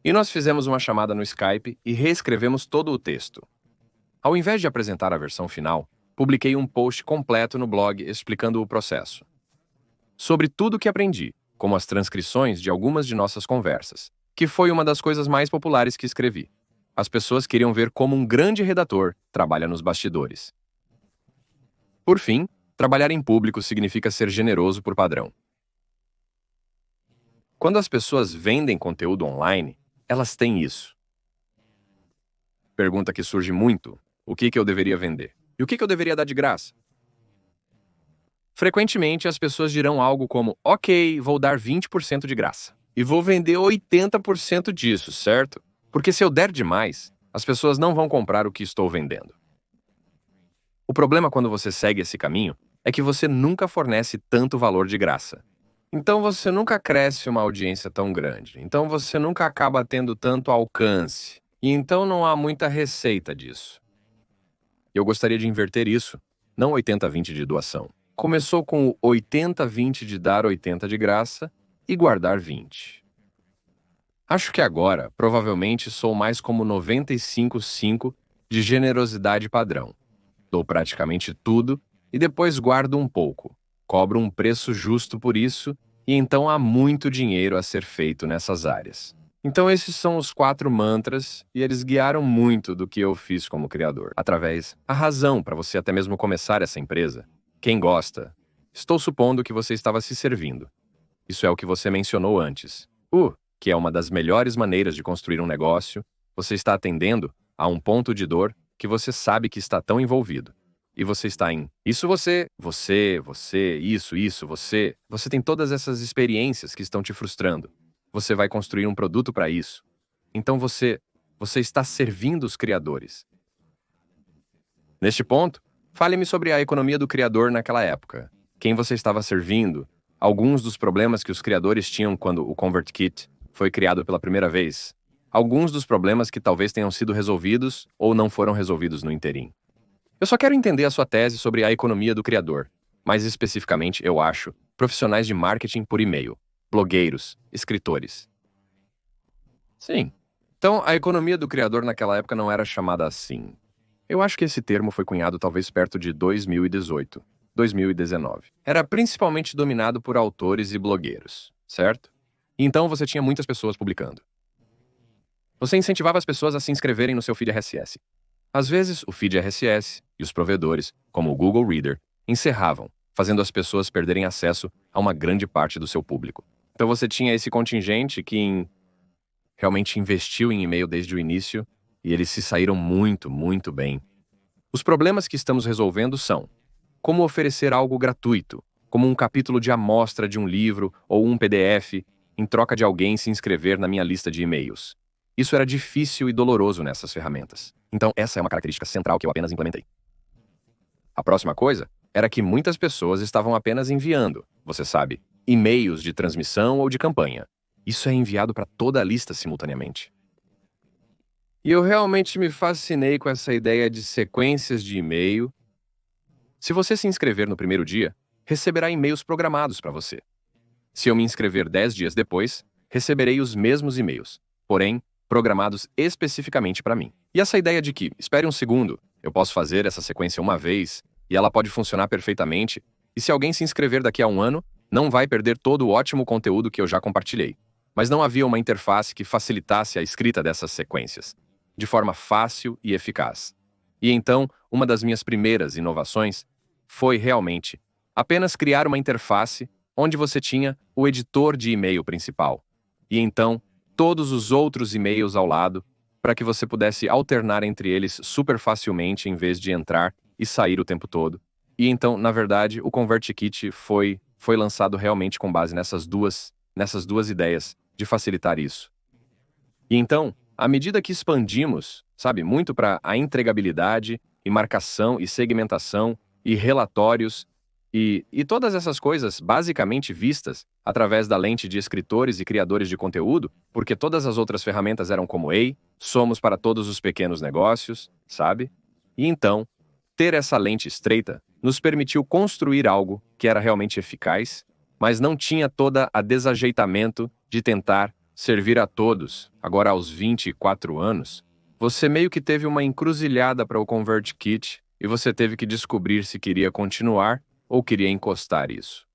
E nós fizemos uma chamada no Skype e reescrevemos todo o texto. Ao invés de apresentar a versão final, publiquei um post completo no blog explicando o processo. Sobre tudo o que aprendi, como as transcrições de algumas de nossas conversas, que foi uma das coisas mais populares que escrevi. As pessoas queriam ver como um grande redator trabalha nos bastidores. Por fim, trabalhar em público significa ser generoso por padrão. Quando as pessoas vendem conteúdo online, elas têm isso. Pergunta que surge muito: o que eu deveria vender? E o que eu deveria dar de graça? Frequentemente, as pessoas dirão algo como, ok, vou dar 20% de graça. E vou vender 80% disso, certo? Porque se eu der demais, as pessoas não vão comprar o que estou vendendo. O problema quando você segue esse caminho é que você nunca fornece tanto valor de graça. Então você nunca cresce uma audiência tão grande. Então você nunca acaba tendo tanto alcance. E então não há muita receita disso. Eu gostaria de inverter isso, não 80-20 de doação. Começou com o 80-20 de dar 80 de graça e guardar 20. Acho que agora, provavelmente, sou mais como 95-5 de generosidade padrão. Dou praticamente tudo e depois guardo um pouco. Cobro um preço justo por isso e então há muito dinheiro a ser feito nessas áreas. Então esses são os 4 mantras e eles guiaram muito do que eu fiz como criador. Através a razão para você até mesmo começar essa empresa. Quem gosta? Estou supondo que você estava se servindo. Isso é o que você mencionou antes. Que é uma das melhores maneiras de construir um negócio, você está atendendo a um ponto de dor que você sabe que está tão envolvido. E você está em isso você, isso, você. Você tem todas essas experiências que estão te frustrando. Você vai construir um produto para isso. Então você está servindo os criadores. Neste ponto, fale-me sobre a economia do criador naquela época. Quem você estava servindo? Alguns dos problemas que os criadores tinham quando o ConvertKit foi criado pela primeira vez. Alguns dos problemas que talvez tenham sido resolvidos ou não foram resolvidos no interim. Eu só quero entender a sua tese sobre a economia do criador. Mais especificamente, eu acho, profissionais de marketing por e-mail, blogueiros, escritores. Sim. Então, a economia do criador naquela época não era chamada assim. Eu acho que esse termo foi cunhado talvez perto de 2018, 2019. Era principalmente dominado por autores e blogueiros, certo? E então você tinha muitas pessoas publicando. Você incentivava as pessoas a se inscreverem no seu feed RSS. Às vezes, o feed RSS e os provedores, como o Google Reader, encerravam, fazendo as pessoas perderem acesso a uma grande parte do seu público. Então você tinha esse contingente que realmente investiu em e-mail desde o início e eles se saíram muito, muito bem. Os problemas que estamos resolvendo são como oferecer algo gratuito, como um capítulo de amostra de um livro ou um PDF, em troca de alguém se inscrever na minha lista de e-mails. Isso era difícil e doloroso nessas ferramentas. Então, essa é uma característica central que eu apenas implementei. A próxima coisa era que muitas pessoas estavam apenas enviando, você sabe, e-mails de transmissão ou de campanha. Isso é enviado para toda a lista simultaneamente. E eu realmente me fascinei com essa ideia de sequências de e-mail. Se você se inscrever no primeiro dia, receberá e-mails programados para você. Se eu me inscrever 10 dias depois, receberei os mesmos e-mails, porém, programados especificamente para mim. E essa ideia de que, espere um segundo, eu posso fazer essa sequência uma vez, e ela pode funcionar perfeitamente, e se alguém se inscrever daqui a um ano, não vai perder todo o ótimo conteúdo que eu já compartilhei. Mas não havia uma interface que facilitasse a escrita dessas sequências, de forma fácil e eficaz. E então, uma das minhas primeiras inovações foi realmente apenas criar uma interface onde você tinha o editor de e-mail principal, e então todos os outros e-mails ao lado, para que você pudesse alternar entre eles super facilmente em vez de entrar e sair o tempo todo. E então, na verdade, o ConvertKit foi lançado realmente com base nessas duas ideias de facilitar isso. E então, à medida que expandimos, muito para a entregabilidade e marcação e segmentação e relatórios e todas essas coisas basicamente vistas através da lente de escritores e criadores de conteúdo, porque todas as outras ferramentas eram como Ei, somos para todos os pequenos negócios, sabe? E então, ter essa lente estreita nos permitiu construir algo que era realmente eficaz, mas não tinha toda a desajeitamento de tentar servir a todos. Agora, aos 24 anos, você meio que teve uma encruzilhada para o ConvertKit e você teve que descobrir se queria continuar ou queria encostar isso.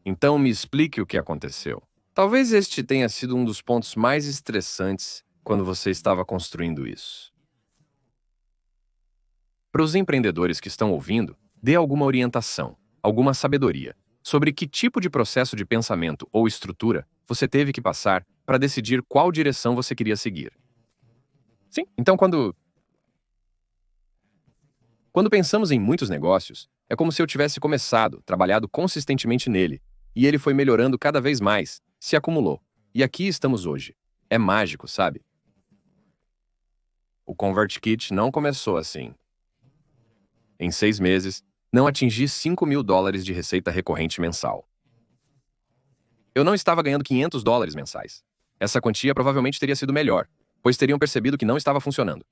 Então me explique o que aconteceu. Talvez este tenha sido um dos pontos mais estressantes quando você estava construindo isso. Para os empreendedores que estão ouvindo, dê alguma orientação, alguma sabedoria sobre que tipo de processo de pensamento ou estrutura você teve que passar para decidir qual direção você queria seguir. Sim, então quando pensamos em muitos negócios, é como se eu tivesse começado, trabalhado consistentemente nele, e ele foi melhorando cada vez mais, se acumulou. E aqui estamos hoje. É mágico, sabe? O ConvertKit não começou assim. Em 6 meses, não atingi $5.000 de receita recorrente mensal. Eu não estava ganhando $500 mensais. Essa quantia provavelmente teria sido melhor, pois teriam percebido que não estava funcionando.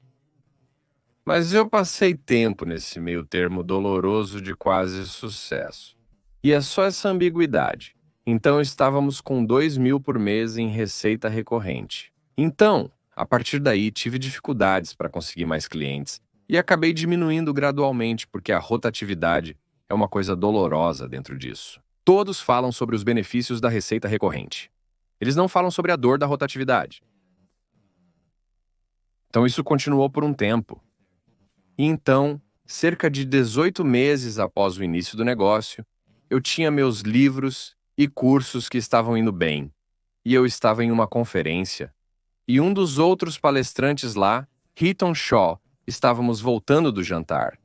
Mas eu passei tempo nesse meio termo doloroso de quase sucesso. E é só essa ambiguidade. Então estávamos com 2.000 por mês em receita recorrente. Então, a partir daí, tive dificuldades para conseguir mais clientes e acabei diminuindo gradualmente porque a rotatividade é uma coisa dolorosa dentro disso. Todos falam sobre os benefícios da receita recorrente. Eles não falam sobre a dor da rotatividade. Então isso continuou por um tempo. E então, cerca de 18 meses após o início do negócio, eu tinha meus livros e cursos que estavam indo bem. E eu estava em uma conferência. E um dos outros palestrantes lá, Hiten Shaw, estávamos voltando do jantar.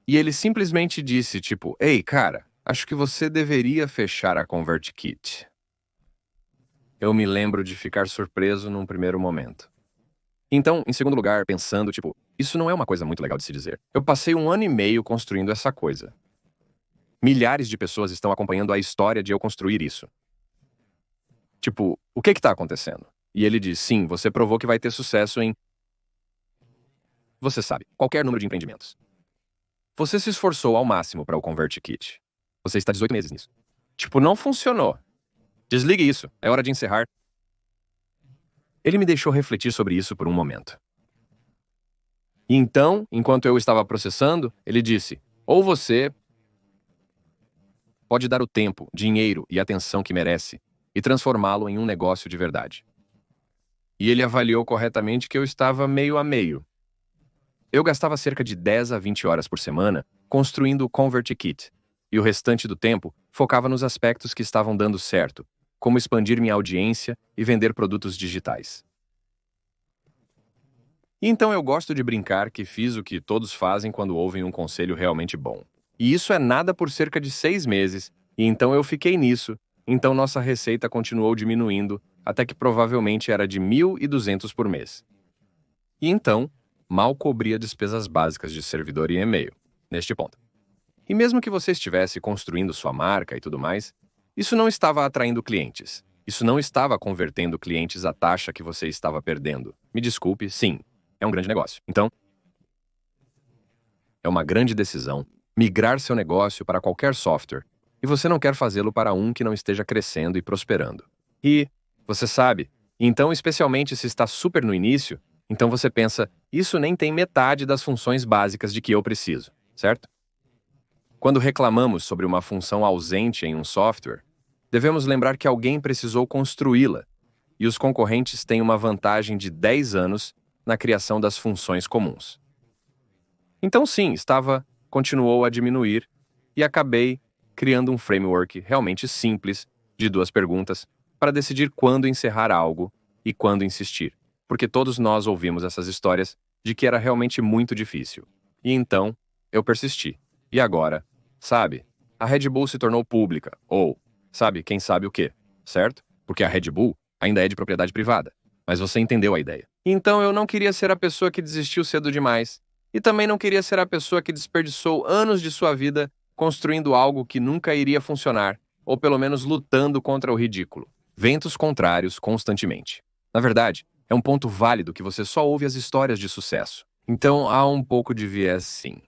E ele simplesmente disse, tipo, "Ei, cara, acho que você deveria fechar a ConvertKit." Eu me lembro de ficar surpreso num primeiro momento. Então, em segundo lugar, pensando, tipo, isso não é uma coisa muito legal de se dizer. Eu passei 1 ano e meio construindo essa coisa. Milhares de pessoas estão acompanhando a história de eu construir isso. Tipo, o que está acontecendo? E ele diz, sim, você provou que vai ter sucesso em... Você sabe, qualquer número de empreendimentos. Você se esforçou ao máximo para o ConvertKit. Você está 18 meses nisso. Tipo, não funcionou. Desligue isso, é hora de encerrar. Ele me deixou refletir sobre isso por um momento. E então, enquanto eu estava processando, ele disse, ou você pode dar o tempo, dinheiro e atenção que merece e transformá-lo em um negócio de verdade. E ele avaliou corretamente que eu estava meio a meio. Eu gastava cerca de 10 a 20 horas por semana construindo o ConvertKit, e o restante do tempo focava nos aspectos que estavam dando certo, como expandir minha audiência e vender produtos digitais. E então eu gosto de brincar que fiz o que todos fazem quando ouvem um conselho realmente bom. E isso é nada por cerca de 6 meses, e então eu fiquei nisso, então nossa receita continuou diminuindo, até que provavelmente era de 1.200 por mês. E então, mal cobria despesas básicas de servidor e e-mail, neste ponto. E mesmo que você estivesse construindo sua marca e tudo mais, isso não estava atraindo clientes. Isso não estava convertendo clientes à taxa que você estava perdendo. Me desculpe, sim, é um grande negócio. Então, é uma grande decisão migrar seu negócio para qualquer software, e você não quer fazê-lo para um que não esteja crescendo e prosperando. E, você sabe, então especialmente se está super no início, então você pensa, isso nem tem metade das funções básicas de que eu preciso, certo? Quando reclamamos sobre uma função ausente em um software, devemos lembrar que alguém precisou construí-la, e os concorrentes têm uma vantagem de 10 anos na criação das funções comuns. Então sim, continuou a diminuir, e acabei criando um framework realmente simples de 2 perguntas para decidir quando encerrar algo e quando insistir, porque todos nós ouvimos essas histórias de que era realmente muito difícil. E então, eu persisti. E agora, sabe, a Red Bull se tornou pública, ou, sabe, quem sabe o quê, certo? Porque a Red Bull ainda é de propriedade privada, mas você entendeu a ideia. Então eu não queria ser a pessoa que desistiu cedo demais, e também não queria ser a pessoa que desperdiçou anos de sua vida construindo algo que nunca iria funcionar, ou pelo menos lutando contra o ridículo. Ventos contrários constantemente. Na verdade, é um ponto válido que você só ouve as histórias de sucesso. Então há um pouco de viés sim.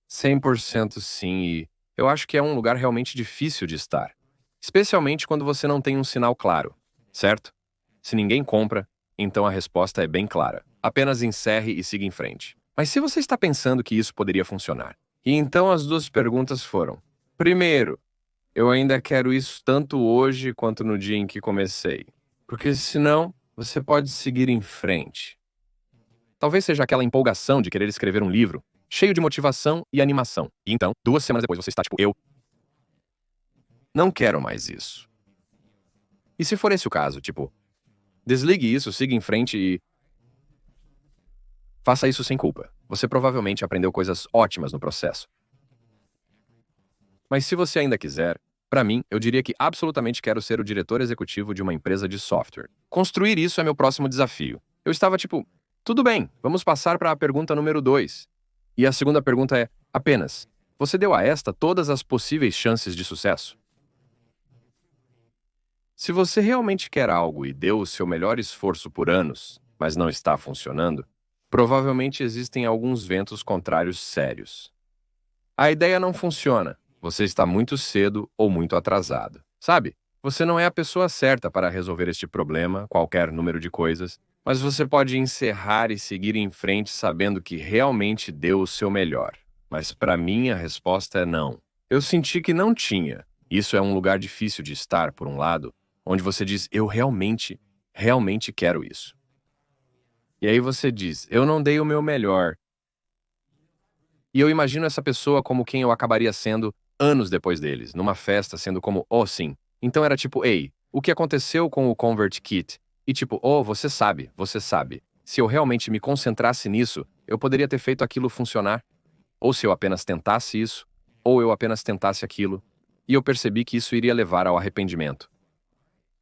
100% sim, e eu acho que é um lugar realmente difícil de estar. Especialmente quando você não tem um sinal claro, certo? Se ninguém compra, então a resposta é bem clara. Apenas encerre e siga em frente. Mas se você está pensando que isso poderia funcionar, e então as 2 perguntas foram: primeiro, eu ainda quero isso tanto hoje quanto no dia em que comecei. Porque senão, você pode seguir em frente. Talvez seja aquela empolgação de querer escrever um livro, cheio de motivação e animação. E então, 2 semanas depois você está tipo, eu não quero mais isso. E se for esse o caso, tipo, desligue isso, siga em frente e faça isso sem culpa. Você provavelmente aprendeu coisas ótimas no processo. Mas se você ainda quiser, Para mim, eu diria que absolutamente quero ser o diretor executivo de uma empresa de software. Construir isso é meu próximo desafio. Eu estava tipo, tudo bem, vamos passar para a pergunta número 2. E a segunda pergunta é, apenas, você deu a esta todas as possíveis chances de sucesso? Se você realmente quer algo e deu o seu melhor esforço por anos, mas não está funcionando, provavelmente existem alguns ventos contrários sérios. A ideia não funciona. Você está muito cedo ou muito atrasado. Sabe? Você não é a pessoa certa para resolver este problema, qualquer número de coisas, mas você pode encerrar e seguir em frente sabendo que realmente deu o seu melhor. Mas para mim a resposta é não. Eu senti que não tinha. Isso é um lugar difícil de estar, por um lado, onde você diz, eu realmente quero isso. E aí você diz, eu não dei o meu melhor. E eu imagino essa pessoa como quem eu acabaria sendo anos depois deles, numa festa, sendo como, oh sim. Então era tipo, ei, o que aconteceu com o Convert Kit? E tipo, oh, você sabe, você sabe. Se eu realmente me concentrasse nisso, eu poderia ter feito aquilo funcionar. Ou se eu apenas tentasse isso, ou eu apenas tentasse aquilo. E eu percebi que isso iria levar ao arrependimento.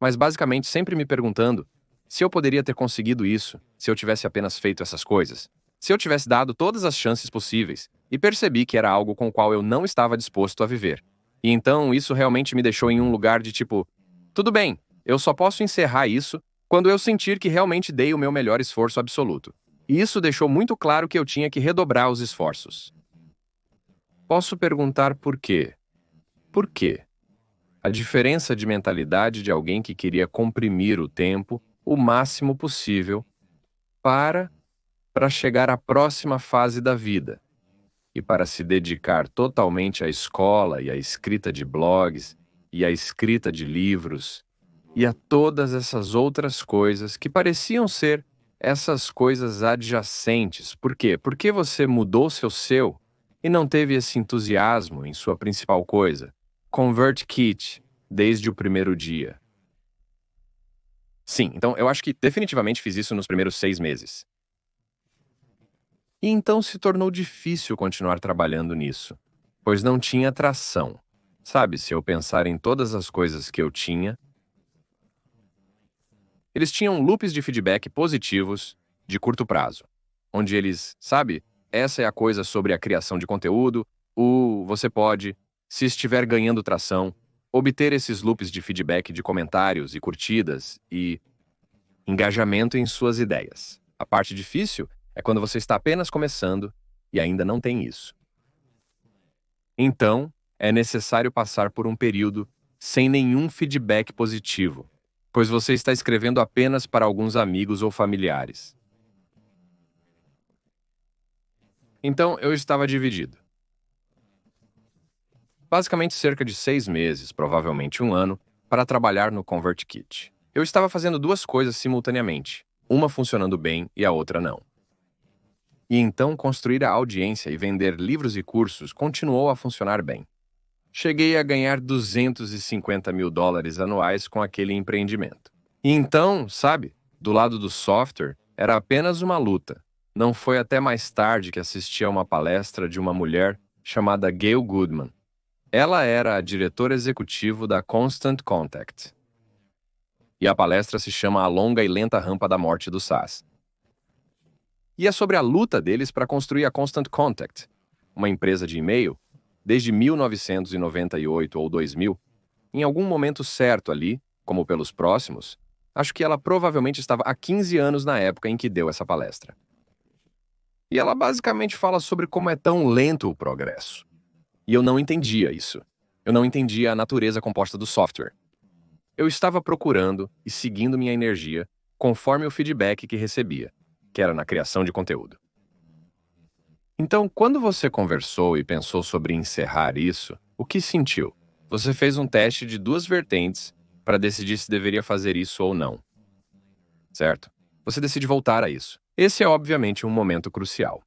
Mas basicamente sempre me perguntando se eu poderia ter conseguido isso se eu tivesse apenas feito essas coisas. Se eu tivesse dado todas as chances possíveis e percebi que era algo com o qual eu não estava disposto a viver. E então isso realmente me deixou em um lugar de tipo, tudo bem, eu só posso encerrar isso quando eu sentir que realmente dei o meu melhor esforço absoluto. E isso deixou muito claro que eu tinha que redobrar os esforços. Posso perguntar por quê? Por quê? A diferença de mentalidade de alguém que queria comprimir o tempo o máximo possível para chegar à próxima fase da vida e para se dedicar totalmente à escola e à escrita de blogs e à escrita de livros e a todas essas outras coisas que pareciam ser essas coisas adjacentes. Por quê? Porque você mudou seu e não teve esse entusiasmo em sua principal coisa, ConvertKit, desde o primeiro dia. Sim, então eu acho que definitivamente fiz isso nos primeiros 6 meses. E então se tornou difícil continuar trabalhando nisso, pois não tinha tração. Sabe, se eu pensar em todas as coisas que eu tinha, eles tinham loops de feedback positivos de curto prazo, onde eles, sabe, essa é a coisa sobre a criação de conteúdo, você pode, se estiver ganhando tração, obter esses loops de feedback de comentários e curtidas e engajamento em suas ideias. A parte difícil é quando você está apenas começando e ainda não tem isso. Então, é necessário passar por um período sem nenhum feedback positivo, pois você está escrevendo apenas para alguns amigos ou familiares. Então, eu estava dividido. Basicamente cerca de 6 meses, provavelmente um ano, para trabalhar no ConvertKit. Eu estava fazendo duas coisas simultaneamente, uma funcionando bem e a outra não. E então construir a audiência e vender livros e cursos continuou a funcionar bem. Cheguei a ganhar $250 mil anuais com aquele empreendimento. E então, sabe, do lado do software, era apenas uma luta. Não foi até mais tarde que assisti a uma palestra de uma mulher chamada Gail Goodman. Ela era a diretora executiva da Constant Contact. E a palestra se chama A Longa e Lenta Rampa da Morte do SaaS. E é sobre a luta deles para construir a Constant Contact, uma empresa de e-mail, desde 1998 ou 2000, em algum momento certo ali, como pelos próximos, acho que ela provavelmente estava há 15 anos na época em que deu essa palestra. E ela basicamente fala sobre como é tão lento o progresso. E eu não entendia isso. Eu não entendia a natureza composta do software. Eu estava procurando e seguindo minha energia conforme o feedback que recebia, que era na criação de conteúdo. Então, quando você conversou e pensou sobre encerrar isso, o que sentiu? Você fez um teste de duas vertentes para decidir se deveria fazer isso ou não. Certo? Você decide voltar a isso. Esse é obviamente um momento crucial.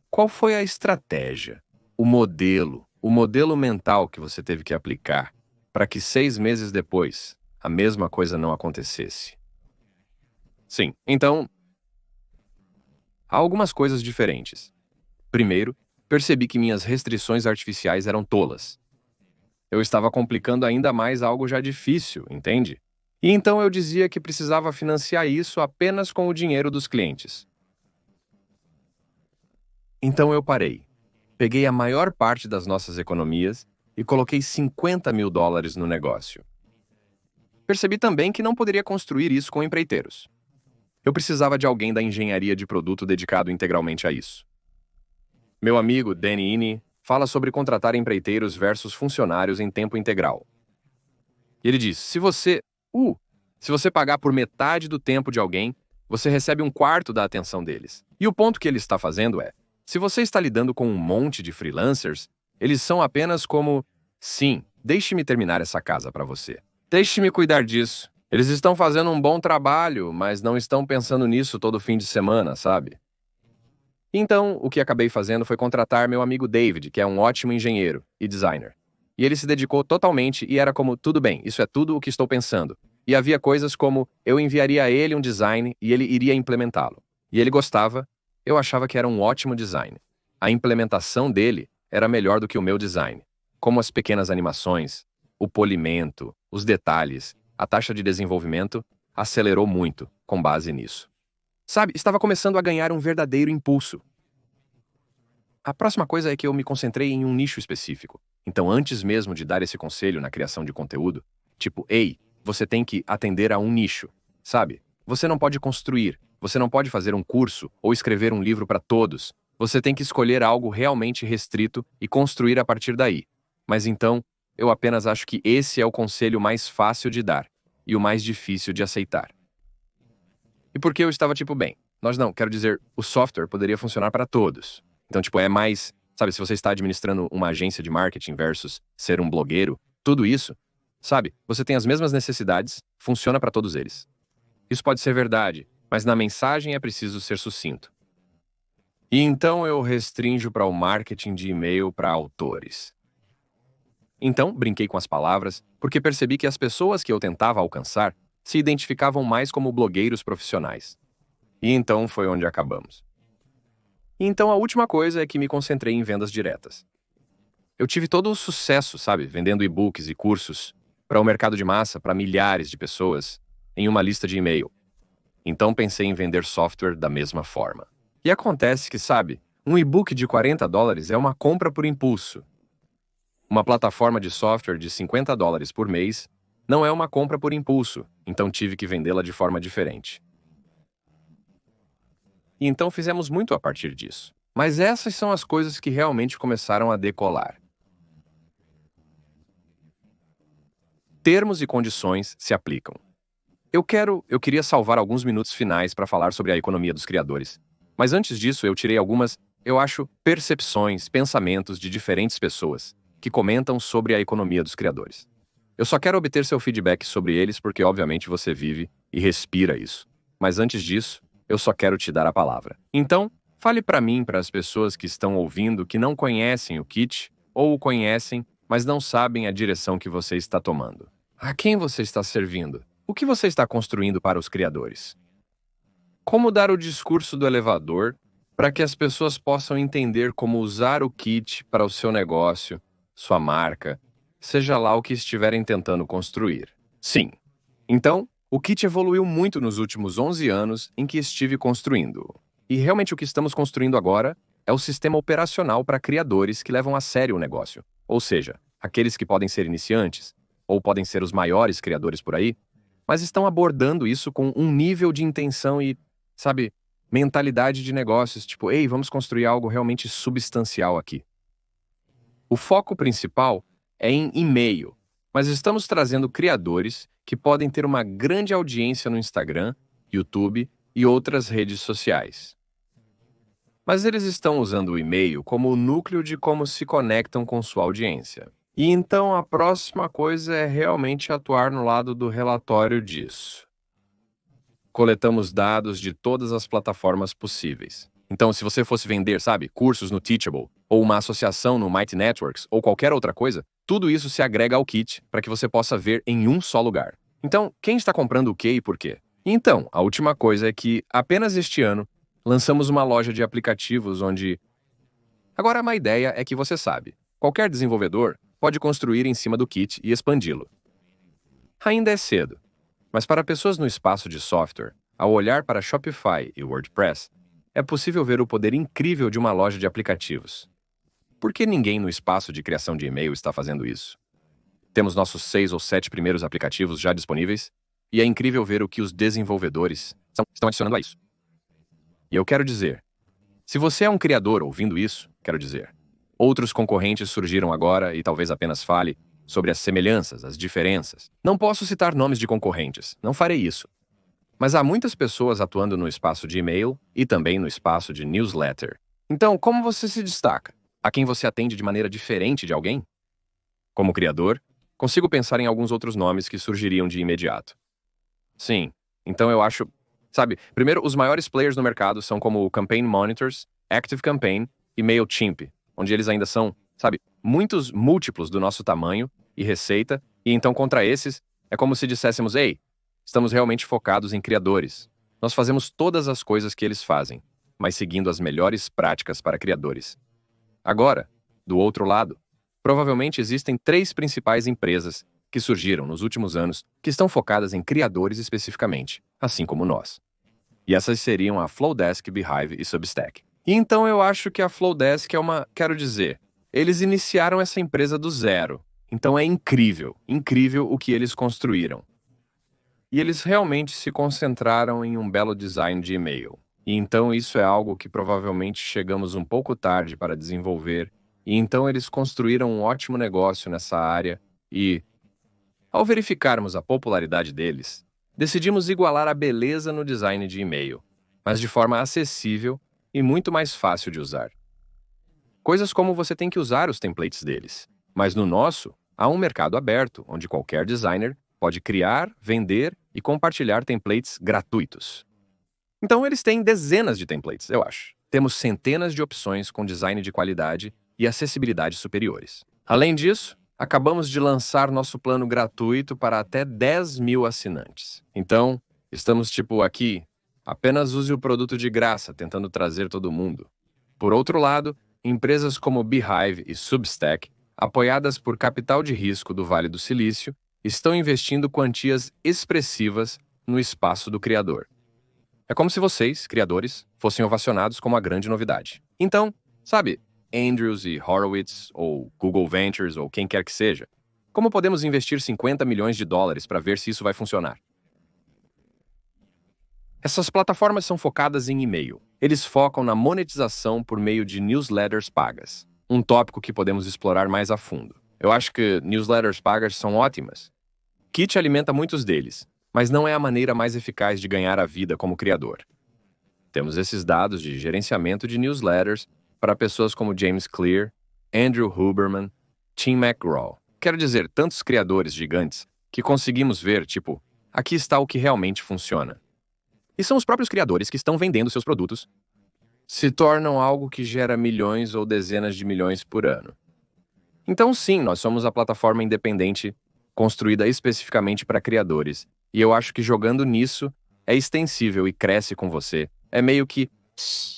Qual foi a estratégia, o modelo mental que você teve que aplicar para que 6 meses depois a mesma coisa não acontecesse? Sim, então, há algumas coisas diferentes. Primeiro, percebi que minhas restrições artificiais eram tolas. Eu estava complicando ainda mais algo já difícil, entende? E então eu dizia que precisava financiar isso apenas com o dinheiro dos clientes. Então eu parei. Peguei a maior parte das nossas economias e coloquei US$ 50.000 no negócio. Percebi também que não poderia construir isso com empreiteiros. Eu precisava de alguém da engenharia de produto dedicado integralmente a isso. Meu amigo Danny Iny fala sobre contratar empreiteiros versus funcionários em tempo integral. E ele diz: se você pagar por metade do tempo de alguém, você recebe um quarto da atenção deles. E o ponto que ele está fazendo é: se você está lidando com um monte de freelancers, eles são apenas como: sim, deixe-me terminar essa casa para você. Deixe-me cuidar disso. Eles estão fazendo um bom trabalho, mas não estão pensando nisso todo fim de semana, sabe? Então, o que acabei fazendo foi contratar meu amigo David, que é um ótimo engenheiro e designer. E ele se dedicou totalmente e era como: tudo bem, isso é tudo o que estou pensando. E havia coisas como: eu enviaria a ele um design e ele iria implementá-lo. E ele gostava, eu achava que era um ótimo design. A implementação dele era melhor do que o meu design. Como as pequenas animações, o polimento, os detalhes, a taxa de desenvolvimento acelerou muito com base nisso. Sabe, estava começando a ganhar um verdadeiro impulso. A próxima coisa é que eu me concentrei em um nicho específico. Então, antes mesmo de dar esse conselho na criação de conteúdo, tipo: ei, você tem que atender a um nicho, sabe? Você não pode construir, você não pode fazer um curso ou escrever um livro para todos. Você tem que escolher algo realmente restrito e construir a partir daí. Mas então, eu apenas acho que esse é o conselho mais fácil de dar e o mais difícil de aceitar. E porque eu estava tipo: bem, quero dizer, o software poderia funcionar para todos. Então, tipo, é mais, sabe, se você está administrando uma agência de marketing versus ser um blogueiro, tudo isso, sabe, você tem as mesmas necessidades, funciona para todos eles. Isso pode ser verdade, mas na mensagem é preciso ser sucinto. E então eu restringo para o marketing de e-mail para autores. Então, brinquei com as palavras, porque percebi que as pessoas que eu tentava alcançar se identificavam mais como blogueiros profissionais. E então foi onde acabamos. E então a última coisa é que me concentrei em vendas diretas. Eu tive todo o sucesso, sabe, vendendo e-books e cursos para o mercado de massa, para milhares de pessoas, em uma lista de e-mail. Então pensei em vender software da mesma forma. E acontece que, sabe, um e-book de $40 é uma compra por impulso. Uma plataforma de software de $50 por mês não é uma compra por impulso, então tive que vendê-la de forma diferente. E então fizemos muito a partir disso. Mas essas são as coisas que realmente começaram a decolar. Termos e condições se aplicam. Eu queria salvar alguns minutos finais para falar sobre a economia dos criadores. Mas antes disso, eu tirei algumas, eu acho, percepções, pensamentos de diferentes pessoas que comentam sobre a economia dos criadores. Eu só quero obter seu feedback sobre eles porque, obviamente, você vive e respira isso. Mas antes disso, eu só quero te dar a palavra. Então, fale para mim, para as pessoas que estão ouvindo que não conhecem o Kit, ou o conhecem, mas não sabem a direção que você está tomando. A quem você está servindo? O que você está construindo para os criadores? Como dar o discurso do elevador para que as pessoas possam entender como usar o Kit para o seu negócio, sua marca, seja lá o que estiverem tentando construir? Sim. Então, o Kit evoluiu muito nos últimos 11 anos em que estive construindo. E realmente o que estamos construindo agora é o sistema operacional para criadores que levam a sério o negócio. Ou seja, aqueles que podem ser iniciantes, ou podem ser os maiores criadores por aí, mas estão abordando isso com um nível de intenção e, sabe, mentalidade de negócios, tipo: ei, vamos construir algo realmente substancial aqui. O foco principal é em e-mail, mas estamos trazendo criadores que podem ter uma grande audiência no Instagram, YouTube e outras redes sociais. Mas eles estão usando o e-mail como o núcleo de como se conectam com sua audiência. E então a próxima coisa é realmente atuar no lado do relatório disso. Coletamos dados de todas as plataformas possíveis. Então, se você fosse vender, sabe, cursos no Teachable, ou uma associação no Mighty Networks, ou qualquer outra coisa, tudo isso se agrega ao kit para que você possa ver em um só lugar. Então, quem está comprando o que e por quê? Então, a última coisa é que, apenas este ano, lançamos uma loja de aplicativos onde... Agora, uma ideia é que você sabe, qualquer desenvolvedor pode construir em cima do kit e expandi-lo. Ainda é cedo, mas para pessoas no espaço de software, ao olhar para Shopify e WordPress, é possível ver o poder incrível de uma loja de aplicativos. Por que ninguém no espaço de criação de e-mail está fazendo isso? Temos nossos 6 ou 7 primeiros aplicativos já disponíveis, e é incrível ver o que os desenvolvedores estão adicionando a isso. E eu quero dizer, se você é um criador ouvindo isso, quero dizer, outros concorrentes surgiram agora e talvez apenas fale sobre as semelhanças, as diferenças. Não posso citar nomes de concorrentes, não farei isso. Mas há muitas pessoas atuando no espaço de e-mail e também no espaço de newsletter. Então, como você se destaca? A quem você atende de maneira diferente de alguém? Como criador, consigo pensar em alguns outros nomes que surgiriam de imediato. Sim, então eu acho... Sabe, primeiro, os maiores players no mercado são como o Campaign Monitors, ActiveCampaign e MailChimp, onde eles ainda são, sabe, muitos múltiplos do nosso tamanho e receita, e então contra esses, é como se disséssemos, ei, estamos realmente focados em criadores. Nós fazemos todas as coisas que eles fazem, mas seguindo as melhores práticas para criadores. Agora, do outro lado, provavelmente existem 3 principais empresas que surgiram nos últimos anos que estão focadas em criadores especificamente, assim como nós. E essas seriam a Flowdesk, Beehive e Substack. E então eu acho que a Flowdesk é quero dizer, eles iniciaram essa empresa do zero. Então é incrível, incrível o que eles construíram. E eles realmente se concentraram em um belo design de e-mail. E então isso é algo que provavelmente chegamos um pouco tarde para desenvolver. E então eles construíram um ótimo negócio nessa área e, ao verificarmos a popularidade deles, decidimos igualar a beleza no design de e-mail, mas de forma acessível e muito mais fácil de usar. Coisas como você tem que usar os templates deles. Mas no nosso, há um mercado aberto, onde qualquer designer pode criar, vender e compartilhar templates gratuitos. Então eles têm dezenas de templates, eu acho. Temos centenas de opções com design de qualidade e acessibilidade superiores. Além disso, acabamos de lançar nosso plano gratuito para até 10.000 assinantes. Então, estamos aqui, apenas use o produto de graça, tentando trazer todo mundo. Por outro lado, empresas como Beehive e Substack, apoiadas por capital de risco do Vale do Silício, estão investindo quantias expressivas no espaço do criador. É como se vocês, criadores, fossem ovacionados como a grande novidade. Então, sabe, Andrews e Horowitz, ou Google Ventures, ou quem quer que seja, como podemos investir 50 milhões de dólares para ver se isso vai funcionar? Essas plataformas são focadas em e-mail. Eles focam na monetização por meio de newsletters pagas, um tópico que podemos explorar mais a fundo. Eu acho que newsletters pagas são ótimas. Kit alimenta muitos deles, mas não é a maneira mais eficaz de ganhar a vida como criador. Temos esses dados de gerenciamento de newsletters para pessoas como James Clear, Andrew Huberman, Tim McGraw. Quero dizer, tantos criadores gigantes que conseguimos ver, aqui está o que realmente funciona. E são os próprios criadores que estão vendendo seus produtos, se tornam algo que gera milhões ou dezenas de milhões por ano. Então sim, nós somos a plataforma independente construída especificamente para criadores, e eu acho que jogando nisso é extensível e cresce com você. É meio que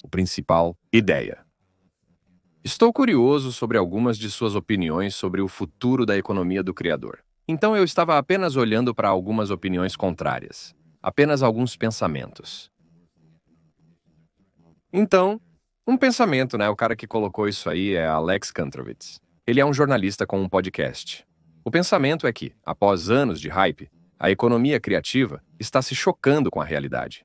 a principal ideia. Estou curioso sobre algumas de suas opiniões sobre o futuro da economia do criador. Então eu estava apenas olhando para algumas opiniões contrárias. Apenas alguns pensamentos. Então, um pensamento, o cara que colocou isso aí é Alex Kantrovitz. Ele é um jornalista com um podcast. O pensamento é que, após anos de hype, a economia criativa está se chocando com a realidade.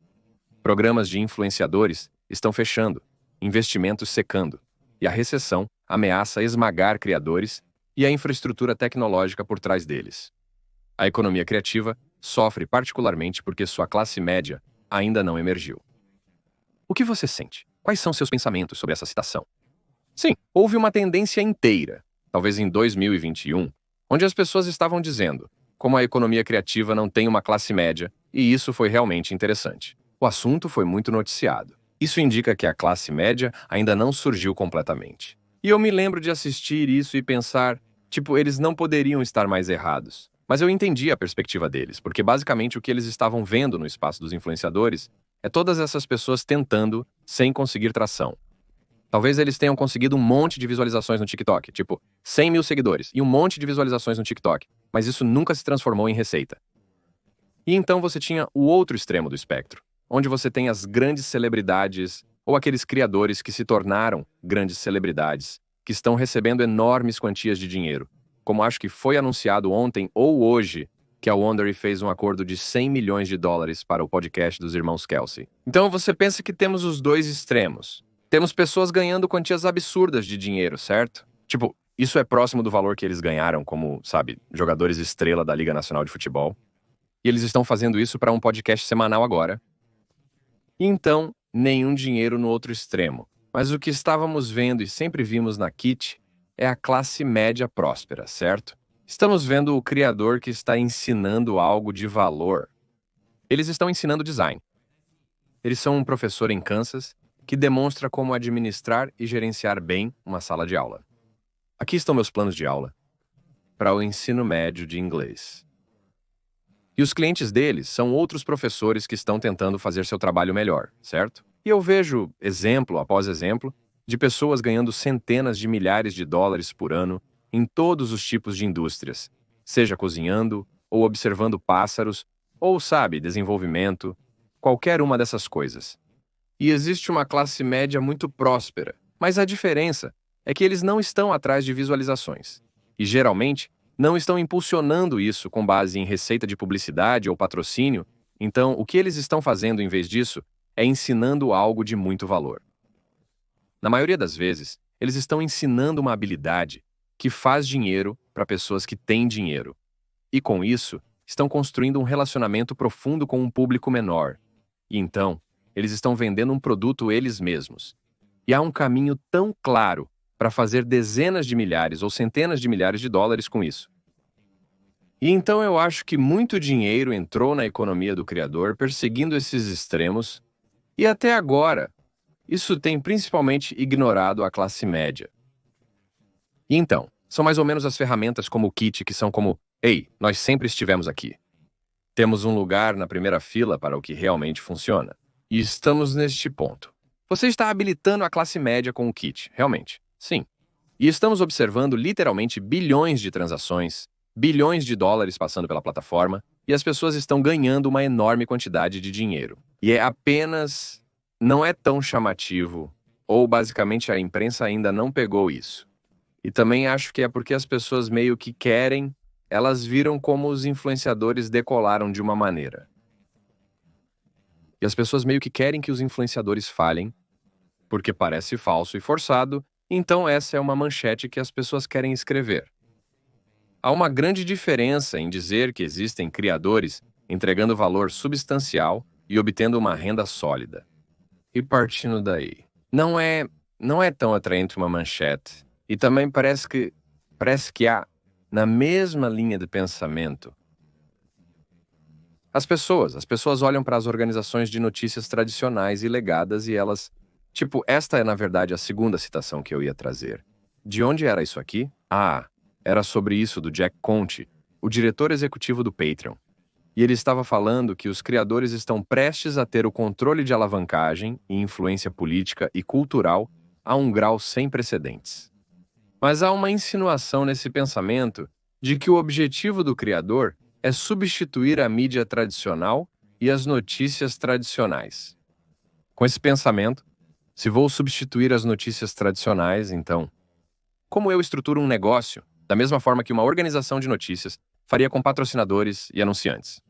Programas de influenciadores estão fechando, investimentos secando, e a recessão ameaça esmagar criadores e a infraestrutura tecnológica por trás deles. A economia criativa sofre particularmente porque sua classe média ainda não emergiu. O que você sente? Quais são seus pensamentos sobre essa citação? Sim, houve uma tendência inteira, talvez em 2021, onde as pessoas estavam dizendo como a economia criativa não tem uma classe média, e isso foi realmente interessante. O assunto foi muito noticiado. Isso indica que a classe média ainda não surgiu completamente. E eu me lembro de assistir isso e pensar, eles não poderiam estar mais errados. Mas eu entendi a perspectiva deles, porque basicamente o que eles estavam vendo no espaço dos influenciadores é todas essas pessoas tentando sem conseguir tração. Talvez eles tenham conseguido um monte de visualizações no TikTok, tipo 100 mil seguidores e um monte de visualizações no TikTok, mas isso nunca se transformou em receita. E então você tinha o outro extremo do espectro, onde você tem as grandes celebridades ou aqueles criadores que se tornaram grandes celebridades, que estão recebendo enormes quantias de dinheiro, como acho que foi anunciado ontem ou hoje, que a Wondery fez um acordo de 100 milhões de dólares para o podcast dos irmãos Kelsey. Então você pensa que temos os dois extremos. Temos pessoas ganhando quantias absurdas de dinheiro, certo? Tipo, isso é próximo do valor que eles ganharam como, sabe, jogadores estrela da Liga Nacional de Futebol. E eles estão fazendo isso para um podcast semanal agora. E então, nenhum dinheiro no outro extremo. Mas o que estávamos vendo e sempre vimos na Kit é a classe média próspera, certo? Estamos vendo o criador que está ensinando algo de valor. Eles estão ensinando design. Eles são um professor em Kansas que demonstra como administrar e gerenciar bem uma sala de aula. Aqui estão meus planos de aula para o ensino médio de inglês. E os clientes deles são outros professores que estão tentando fazer seu trabalho melhor, certo? E eu vejo, exemplo após exemplo, de pessoas ganhando centenas de milhares de dólares por ano em todos os tipos de indústrias, seja cozinhando, ou observando pássaros, ou, sabe, desenvolvimento, qualquer uma dessas coisas. E existe uma classe média muito próspera, mas a diferença é que eles não estão atrás de visualizações. E, geralmente, não estão impulsionando isso com base em receita de publicidade ou patrocínio, então o que eles estão fazendo em vez disso é ensinando algo de muito valor. Na maioria das vezes, eles estão ensinando uma habilidade que faz dinheiro para pessoas que têm dinheiro. E com isso, estão construindo um relacionamento profundo com um público menor. E então, eles estão vendendo um produto eles mesmos. E há um caminho tão claro para fazer dezenas de milhares ou centenas de milhares de dólares com isso. E então eu acho que muito dinheiro entrou na economia do criador perseguindo esses extremos, e até agora, isso tem principalmente ignorado a classe média. E então, são mais ou menos as ferramentas como o Kit que são como, ei, nós sempre estivemos aqui. Temos um lugar na primeira fila para o que realmente funciona. E estamos neste ponto. Você está habilitando a classe média com o Kit, realmente. Sim. E estamos observando literalmente bilhões de transações, bilhões de dólares passando pela plataforma, e as pessoas estão ganhando uma enorme quantidade de dinheiro. E é apenas... não é tão chamativo, ou basicamente a imprensa ainda não pegou isso. E também acho que é porque as pessoas meio que querem, elas viram como os influenciadores decolaram de uma maneira. E as pessoas meio que querem que os influenciadores falhem, porque parece falso e forçado, então essa é uma manchete que as pessoas querem escrever. Há uma grande diferença em dizer que existem criadores entregando valor substancial e obtendo uma renda sólida. E partindo daí, não é tão atraente uma manchete. E também parece que há, na mesma linha de pensamento, as pessoas olham para as organizações de notícias tradicionais e legadas e elas... Tipo, esta é na verdade a segunda citação que eu ia trazer. De onde era isso aqui? Ah, era sobre isso do Jack Conte, o diretor executivo do Patreon. E ele estava falando que os criadores estão prestes a ter o controle de alavancagem e influência política e cultural a um grau sem precedentes. Mas há uma insinuação nesse pensamento de que o objetivo do criador é substituir a mídia tradicional e as notícias tradicionais. Com esse pensamento, se vou substituir as notícias tradicionais, então, como eu estruturo um negócio da mesma forma que uma organização de notícias faria com patrocinadores e anunciantes?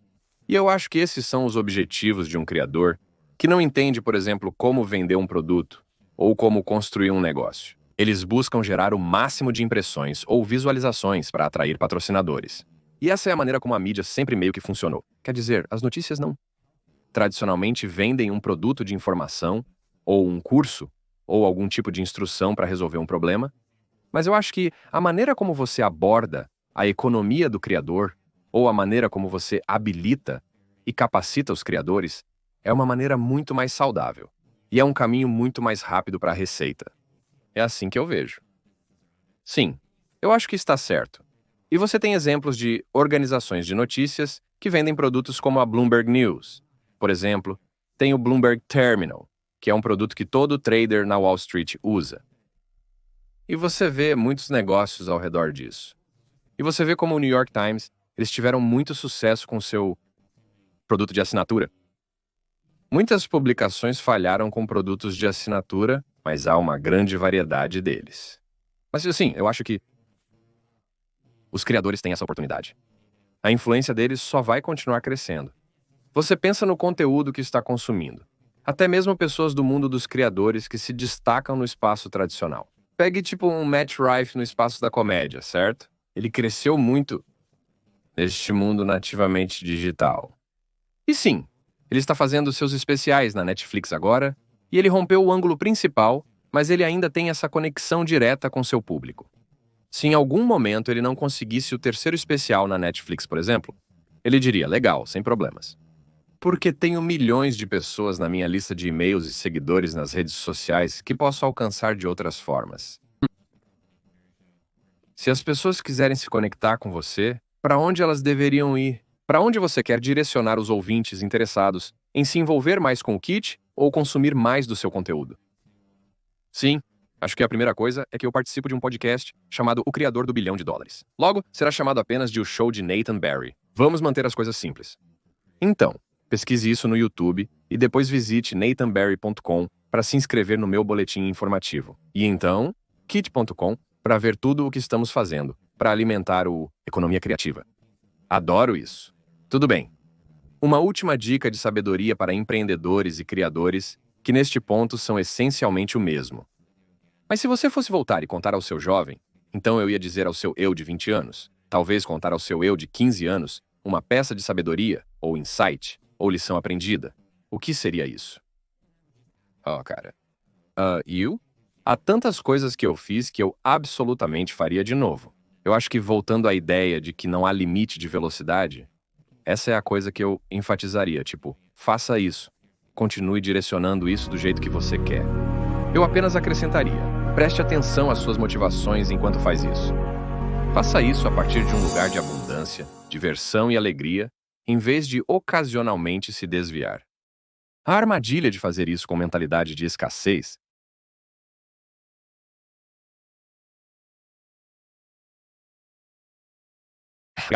E eu acho que esses são os objetivos de um criador que não entende, por exemplo, como vender um produto ou como construir um negócio. Eles buscam gerar o máximo de impressões ou visualizações para atrair patrocinadores. E essa é a maneira como a mídia sempre meio que funcionou. Quer dizer, as notícias não tradicionalmente vendem um produto de informação, ou um curso, ou algum tipo de instrução para resolver um problema, mas eu acho que a maneira como você aborda a economia do criador, ou a maneira como você habilita e capacita os criadores, é uma maneira muito mais saudável, e é um caminho muito mais rápido para a receita. É assim que eu vejo. Sim, eu acho que está certo. E você tem exemplos de organizações de notícias que vendem produtos como a Bloomberg News. Por exemplo, tem o Bloomberg Terminal, que é um produto que todo trader na Wall Street usa. E você vê muitos negócios ao redor disso. E você vê como o New York Times, eles tiveram muito sucesso com seu produto de assinatura. Muitas publicações falharam com produtos de assinatura, mas há uma grande variedade deles. Mas assim, eu acho que os criadores têm essa oportunidade. A influência deles só vai continuar crescendo. Você pensa no conteúdo que está consumindo. Até mesmo pessoas do mundo dos criadores que se destacam no espaço tradicional. Pegue tipo um Matt Rife no espaço da comédia, certo? Ele cresceu muito neste mundo nativamente digital. E sim, ele está fazendo seus especiais na Netflix agora, e ele rompeu o ângulo principal, mas ele ainda tem essa conexão direta com seu público. Se em algum momento ele não conseguisse o terceiro especial na Netflix, por exemplo, ele diria, legal, sem problemas. Porque tenho milhões de pessoas na minha lista de e-mails e seguidores nas redes sociais que posso alcançar de outras formas. Se as pessoas quiserem se conectar com você, para onde elas deveriam ir? Para onde você quer direcionar os ouvintes interessados em se envolver mais com o Kit ou consumir mais do seu conteúdo? Sim, acho que a primeira coisa é que eu participo de um podcast chamado O Criador do Bilhão de Dólares. Logo, será chamado apenas de O Show de Nathan Barry. Vamos manter as coisas simples. Então, pesquise isso no YouTube e depois visite nathanbarry.com para se inscrever no meu boletim informativo. E então, kit.com para ver tudo o que estamos fazendo para alimentar o Economia Criativa. Adoro isso. Tudo bem. Uma última dica de sabedoria para empreendedores e criadores, que neste ponto são essencialmente o mesmo. Mas se você fosse voltar e contar ao seu jovem, então eu ia dizer ao seu eu de 20 anos, talvez contar ao seu eu de 15 anos, uma peça de sabedoria, ou insight, ou lição aprendida. O que seria isso? Oh, cara. You? Há tantas coisas que eu fiz que eu absolutamente faria de novo. Eu acho que voltando à ideia de que não há limite de velocidade, essa é a coisa que eu enfatizaria, tipo, faça isso. Continue direcionando isso do jeito que você quer. Eu apenas acrescentaria, preste atenção às suas motivações enquanto faz isso. Faça isso a partir de um lugar de abundância, diversão e alegria, em vez de ocasionalmente se desviar. A armadilha de fazer isso com mentalidade de escassez